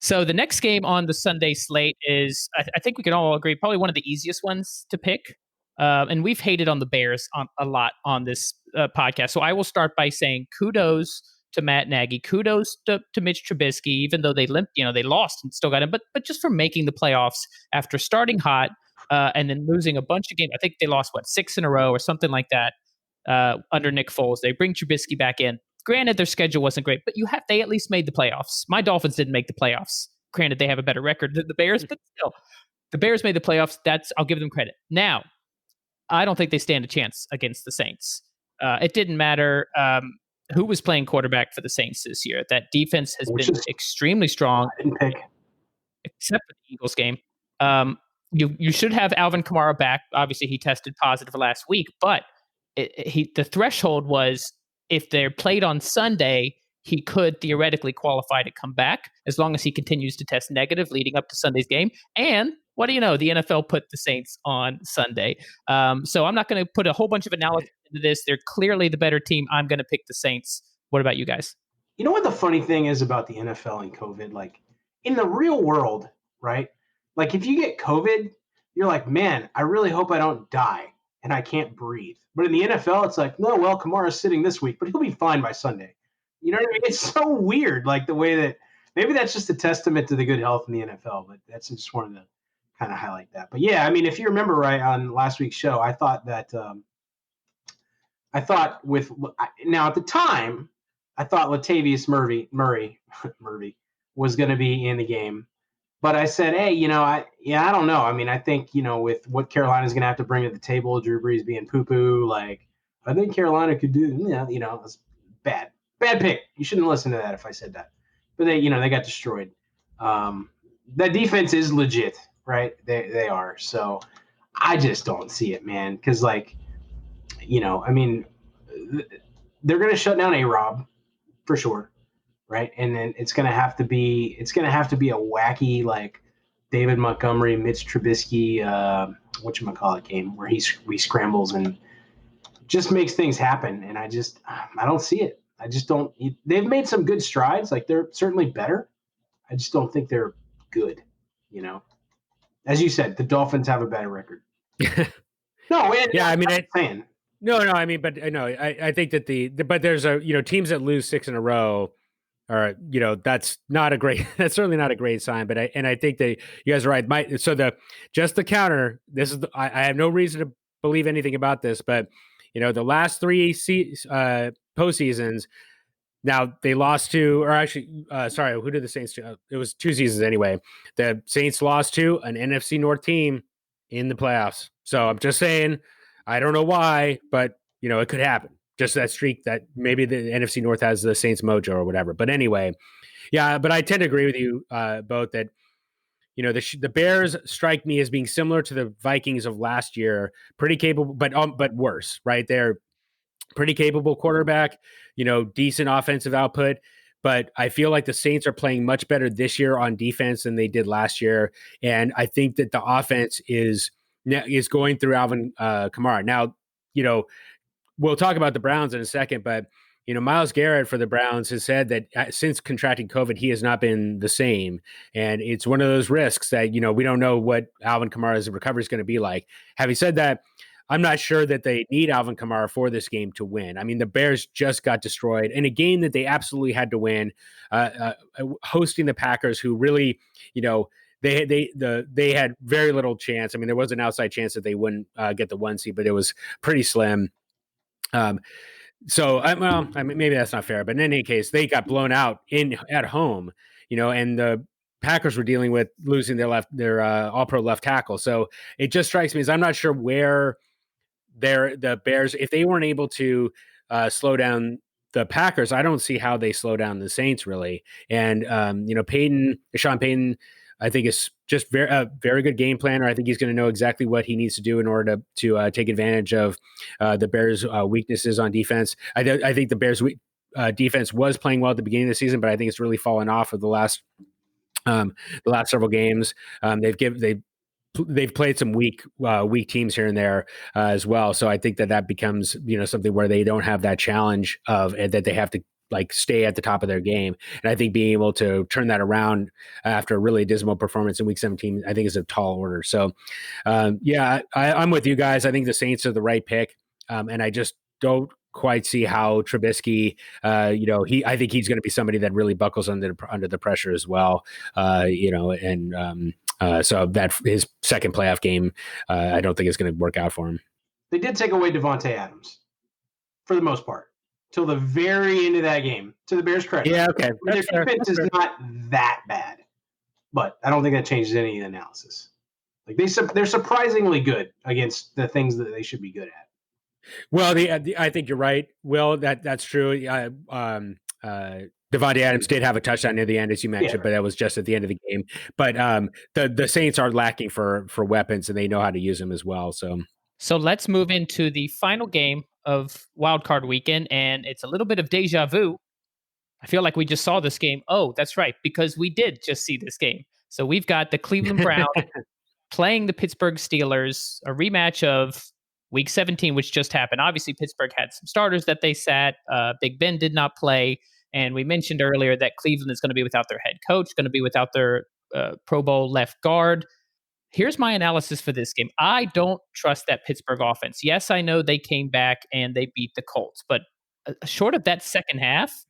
So the next game on the Sunday slate is, I think we can all agree, probably one of the easiest ones to pick. And we've hated on the Bears a lot on this podcast. So I will start by saying kudos to Matt Nagy, kudos to Mitch Trubisky, even though they limped, they lost and still got him, but just for making the playoffs after starting hot and then losing a bunch of games. I think they lost 6 in a row or something like that under Nick Foles. They bring Trubisky back in. Granted, their schedule wasn't great, but they at least made the playoffs. My Dolphins didn't make the playoffs. Granted, they have a better record than the Bears, but still, the Bears made the playoffs. I'll give them credit. Now, I don't think they stand a chance against the Saints. It didn't matter who was playing quarterback for the Saints this year. That defense has been extremely strong, except for the Eagles game. You should have Alvin Kamara back. Obviously, he tested positive last week, but the threshold was, if they're played on Sunday, he could theoretically qualify to come back as long as he continues to test negative leading up to Sunday's game. And what do you know? The NFL put the Saints on Sunday. So I'm not going to put a whole bunch of analysis into this. They're clearly the better team. I'm going to pick the Saints. What about you guys? You know what the funny thing is about the NFL and COVID? Like, in the real world, right? Like if you get COVID, you're like, man, I really hope I don't die and I can't breathe. But in the NFL, it's like, no, well, Kamara's sitting this week, but he'll be fine by Sunday. You know what I mean? It's so weird, like the way that maybe that's just a testament to the good health in the NFL, but that's just wanted to kind of highlight that. But yeah, I mean, if you remember right on last week's show, I thought that now at the time, I thought Latavius Murray was going to be in the game. But I said, hey, I don't know. I mean, I think, with what Carolina's going to have to bring to the table, Drew Brees being poo-poo, like, I think Carolina could do, it's bad pick. You shouldn't listen to that if I said that. But they got destroyed. That defense is legit, right? They are. So I just don't see it, man. Because, like, I mean, they're going to shut down A-Rob for sure. Right. And then it's going to have to be a wacky, like David Montgomery, Mitch Trubisky, whatchamacallit game where he scrambles and just makes things happen. And I don't see it. I just don't. They've made some good strides. Like they're certainly better. I just don't think they're good. As you said, the Dolphins have a better record. No, yeah, I mean, fan. No, I mean, but no, I think that but there's teams that lose 6 in a row. Or that's certainly not a great sign. But I think that you guys are right. Just the counter. This is I have no reason to believe anything about this, but the last 3 postseasons. Now they lost to, or actually, sorry, who did the Saints do? It was 2 seasons anyway. The Saints lost to an NFC North team in the playoffs. So I'm just saying, I don't know why, but it could happen. Just that streak that maybe the NFC North has the Saints mojo or whatever. But anyway, yeah, but I tend to agree with you both that, the Bears strike me as being similar to the Vikings of last year, pretty capable, but worse, right? They're pretty capable quarterback, decent offensive output. But I feel like the Saints are playing much better this year on defense than they did last year. And I think that the offense is going through Alvin Kamara. Now, we'll talk about the Browns in a second, but Myles Garrett for the Browns has said that since contracting COVID, he has not been the same, and it's one of those risks that we don't know what Alvin Kamara's recovery is going to be like. Having said that, I'm not sure that they need Alvin Kamara for this game to win. I mean, the Bears just got destroyed in a game that they absolutely had to win, hosting the Packers, who really, they had very little chance. I mean, there was an outside chance that they wouldn't get the 1 seed, but it was pretty slim. So maybe that's not fair, but in any case, they got blown out at home, and the Packers were dealing with losing their all-pro left tackle. So it just strikes me as I'm not sure where the Bears, if they weren't able to slow down the Packers, I don't see how they slow down the Saints really. And Sean Payton, I think is just very good game planner. I think he's going to know exactly what he needs to do in order to take advantage of the Bears' weaknesses on defense. I think the Bears' defense was playing well at the beginning of the season, but I think it's really fallen off of the last several games. They've played some weak teams here and there as well. So I think that becomes something where they don't have that challenge of that they have to stay at the top of their game. And I think being able to turn that around after a really dismal performance in week 17, I think is a tall order. So I'm with you guys. I think the Saints are the right pick. And I just don't quite see how Trubisky, I think he's going to be somebody that really buckles under the pressure as well. So that his second playoff game, I don't think is going to work out for him. They did take away Devontae Adams for the most part. Till the very end of that game, to the Bears' credit. Yeah, okay. Their defense is not that bad, but I don't think that changes any of the analysis. Like they're surprisingly good against the things that they should be good at. Well, I think you're right, Will. That's true. Devontae Adams did have a touchdown near the end, as you mentioned, but that was just at the end of the game. But the Saints are lacking for weapons, and they know how to use them as well. So let's move into the final game of Wildcard Weekend, and it's a little bit of deja vu. I feel like we just saw this game. Oh, that's right, because we did just see this game. So we've got the Cleveland Browns playing the Pittsburgh Steelers, a rematch of Week 17, which just happened. Obviously, Pittsburgh had some starters that they sat. Big Ben did not play. And we mentioned earlier that Cleveland is going to be without their head coach, going to be without their Pro Bowl left guard. Here's my analysis for this game. I don't trust that Pittsburgh offense. Yes, I know they came back and they beat the Colts, but short of that second half,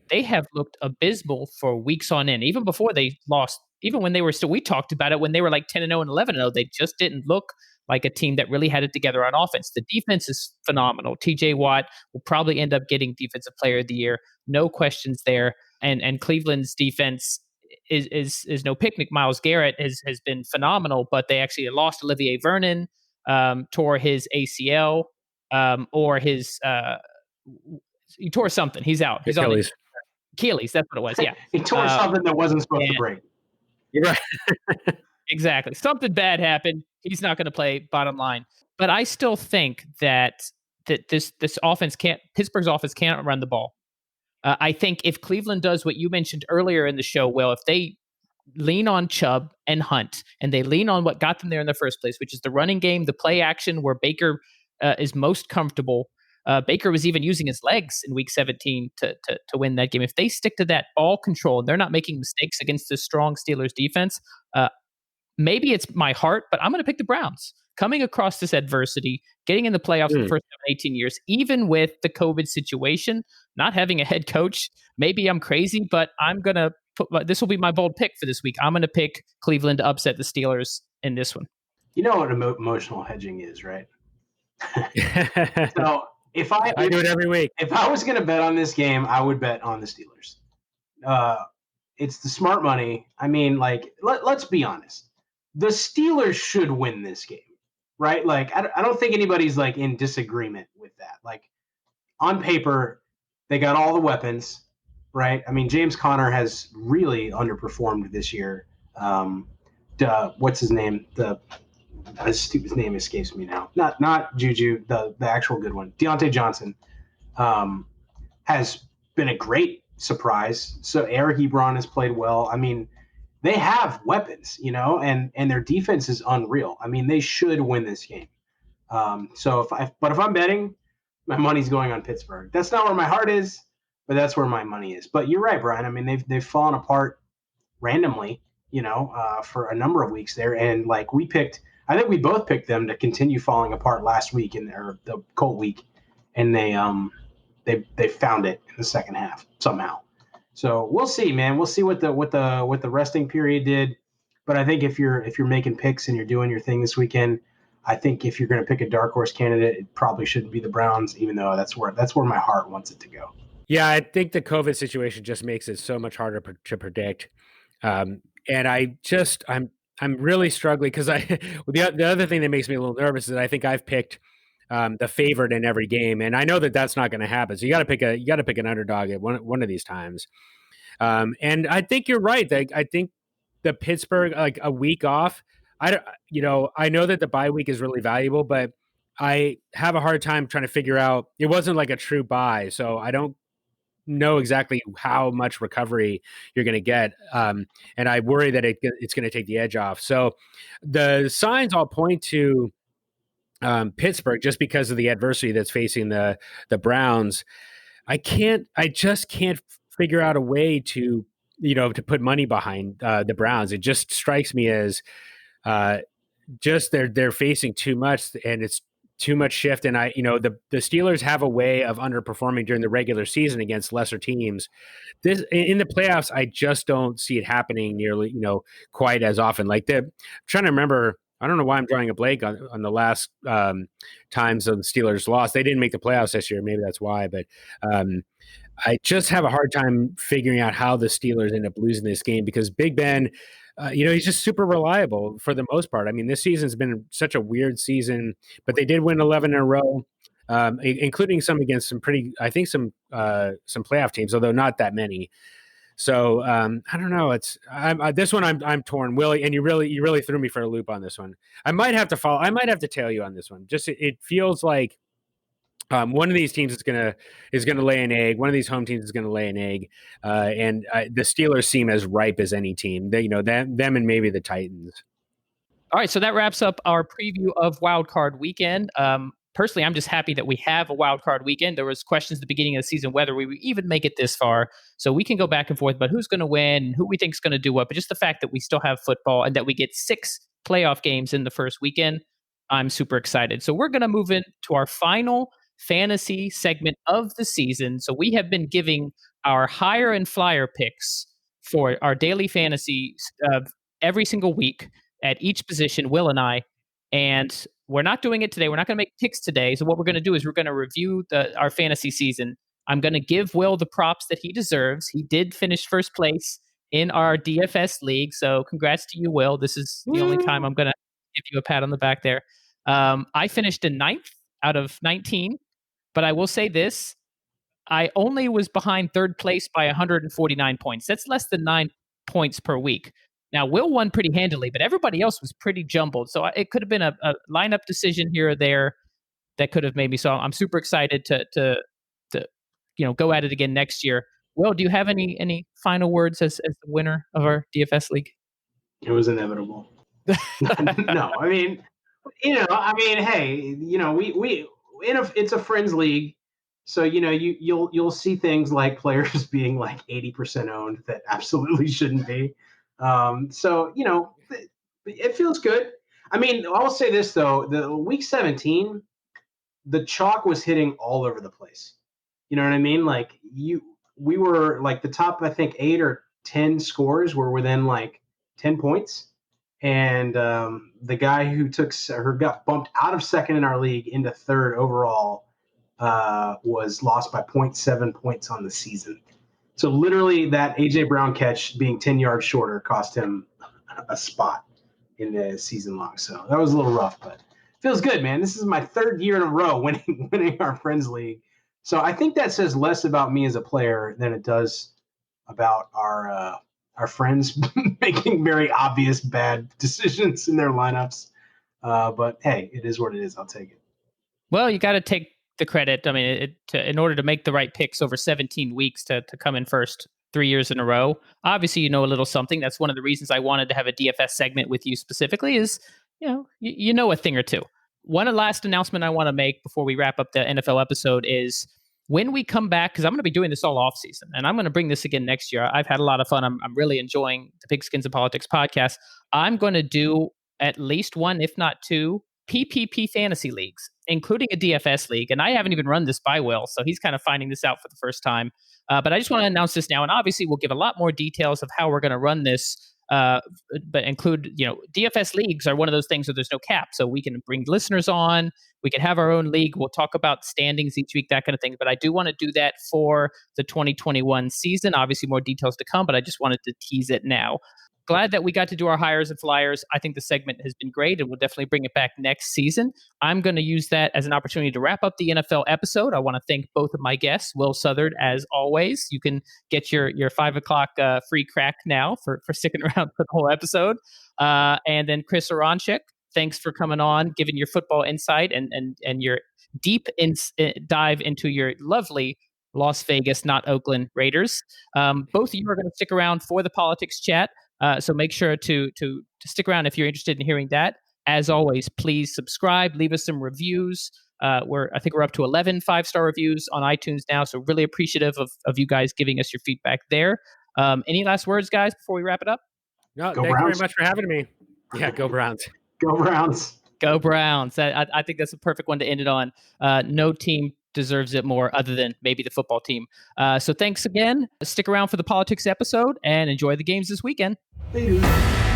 they have looked abysmal for weeks on end. Even before they lost, even when they were still, we talked about it when they were like 10-0 and 11-0, they just didn't look like a team that really had it together on offense. The defense is phenomenal. TJ Watt will probably end up getting Defensive Player of the Year. No questions there. And Cleveland's defense is no picnic. Myles Garrett has been phenomenal, but they actually lost Olivier Vernon, tore his ACL, or his he tore something. He's out. He's Achilles. on Achilles. That's what it was. Yeah, he tore something that wasn't supposed to break. You're right. Exactly. Something bad happened. He's not going to play, bottom line. But I still think that this offense Pittsburgh's offense can't run the ball. I think if Cleveland does what you mentioned earlier in the show, Will, if they lean on Chubb and Hunt, and they lean on what got them there in the first place, which is the running game, the play action where Baker is most comfortable. Baker was even using his legs in Week 17 to win that game. If they stick to that ball control and they're not making mistakes against the strong Steelers defense, maybe it's my heart, but I'm going to pick the Browns. Coming across this adversity, getting in the playoffs for the first 18 years, even with the COVID situation, not having a head coach, maybe I'm crazy, but I'm going to this will be my bold pick for this week. I'm going to pick Cleveland to upset the Steelers in this one. You know what emotional hedging is, right? So if I do it every week. If I was going to bet on this game, I would bet on the Steelers. It's the smart money. I mean, like, let's be honest. The Steelers should win this game, right? Like, I don't think anybody's like in disagreement with that. Like, on paper, they got all the weapons, right? I mean, James Conner has really underperformed this year. What's his name? His stupid name escapes me now. Not Juju, the actual good one. Deontay Johnson has been a great surprise. So Eric Ebron has played well. I mean, they have weapons, and their defense is unreal. I mean, they should win this game. So if I'm betting, my money's going on Pittsburgh. That's not where my heart is, but that's where my money is. But you're right, Brian. I mean, they've fallen apart randomly, for a number of weeks there. And like I think we both picked them to continue falling apart last week the Colt week, and they found it in the second half somehow. So we'll see, man. We'll see what the resting period did. But I think if you're making picks and you're doing your thing this weekend, I think if you're going to pick a dark horse candidate, it probably shouldn't be the Browns, even though that's where my heart wants it to go. Yeah, I think the COVID situation just makes it so much harder to predict. And I'm really struggling because the other thing that makes me a little nervous is that I think I've picked the favorite in every game, and I know that that's not going to happen. So you got to pick an underdog at one of these times. And I think you're right. I think the Pittsburgh, like a week off, I know that the bye week is really valuable, but I have a hard time trying to figure out. It wasn't like a true bye, so I don't know exactly how much recovery you're going to get. And I worry that it's going to take the edge off. So the signs all point to Pittsburgh just because of the adversity that's facing the Browns. I just can't figure out a way to put money behind the Browns. It just strikes me as just they're facing too much, and it's too much shift. And the Steelers have a way of underperforming during the regular season against lesser teams. This in the playoffs, I just don't see it happening nearly, quite as often. Like I'm trying to remember. I don't know why I'm drawing a blank on the last times the Steelers lost. They didn't make the playoffs this year. Maybe that's why. But I just have a hard time figuring out how the Steelers end up losing this game because Big Ben, he's just super reliable for the most part. I mean, this season's been such a weird season, but they did win 11 in a row, including some against some playoff teams, although not that many. So I don't know. This one I'm torn, Willie, and you really threw me for a loop on this one. I might have to tail you on this one. Just it feels like one of these teams is gonna lay an egg. One of these home teams is gonna lay an egg, and the Steelers seem as ripe as any team. They, them and maybe the Titans. All right, so that wraps up our preview of Wildcard Weekend. personally, I'm just happy that we have a wild card weekend. There was questions at the beginning of the season whether we would even make it this far. So we can go back and forth about who's going to win and who we think is going to do what. But just the fact that we still have football and that we get 6 playoff games in the first weekend, I'm super excited. So we're going to move into our final fantasy segment of the season. So we have been giving our hire and flyer picks for our daily fantasy every single week at each position, Will and I. And we're not doing it today. We're not going to make picks today. So what we're going to do is we're going to review our fantasy season. I'm going to give Will the props that he deserves. He did finish first place in our DFS league. So congrats to you, Will. This is the only time I'm going to give you a pat on the back there. I finished in 9th out of 19. But I will say this. I only was behind third place by 149 points. That's less than 9 points per week. Now, Will won pretty handily, but everybody else was pretty jumbled. So it could have been a lineup decision here or there that could have made me. So I'm super excited to go at it again next year. Will, do you have any final words as the winner of our DFS league? It was inevitable. No, I mean, hey, it's a friends league. So, you'll see things like players being like 80% owned that absolutely shouldn't be. So, it feels good. I mean, I'll say this, though. The week 17, the chalk was hitting all over the place. You know what I mean? Like, we were like the top, I think, 8 or 10 scores were within like 10 points. And the guy who got bumped out of second in our league into third overall was lost by 0.7 points on the season. So literally that A.J. Brown catch being 10 yards shorter cost him a spot in the season long. So that was a little rough, but feels good, man. This is my 3rd year in a row winning our friends league. So I think that says less about me as a player than it does about our friends making very obvious bad decisions in their lineups. But hey, it is what it is. I'll take it. Well, you got to take the credit. I mean, in order to make the right picks over 17 weeks to come in first 3 years in a row, obviously, a little something. That's one of the reasons I wanted to have a DFS segment with you specifically is, you know a thing or two. One last announcement I want to make before we wrap up the NFL episode is when we come back, because I'm going to be doing this all off season, and I'm going to bring this again next year. I've had a lot of fun. I'm really enjoying the Pigskins and Politics podcast. I'm going to do at least 1, if not 2, PPP fantasy leagues, including a DFS league. And I haven't even run this by Will, so he's kind of finding this out for the first time. But I just want to announce this now, and obviously we'll give a lot more details of how we're going to run this. But include, DFS leagues are one of those things where there's no cap. So we can bring listeners on, we can have our own league. We'll talk about standings each week, that kind of thing. But I do want to do that for the 2021 season. Obviously more details to come, but I just wanted to tease it now. Glad that we got to do our hires and flyers. I think the segment has been great, and we'll definitely bring it back next season. I'm going to use that as an opportunity to wrap up the NFL episode. I want to thank both of my guests, Will Southard, as always. You can get your 5 o'clock free crack now for sticking around for the whole episode. And then Chris Aronchick, thanks for coming on, giving your football insight and your deep dive into your lovely Las Vegas, not Oakland Raiders. Both of you are going to stick around for the politics chat. So make sure to stick around if you're interested in hearing that. As always, please subscribe, leave us some reviews. I think we're up to 11 5-star reviews on iTunes now. So really appreciative of you guys giving us your feedback there. Any last words, guys, before we wrap it up? No, thank you very much for having me. Yeah, go Browns. Go Browns. Go Browns. I think that's a perfect one to end it on. No team deserves it more other than maybe the football team. So thanks again. Stick around for the politics episode and enjoy the games this weekend. Later.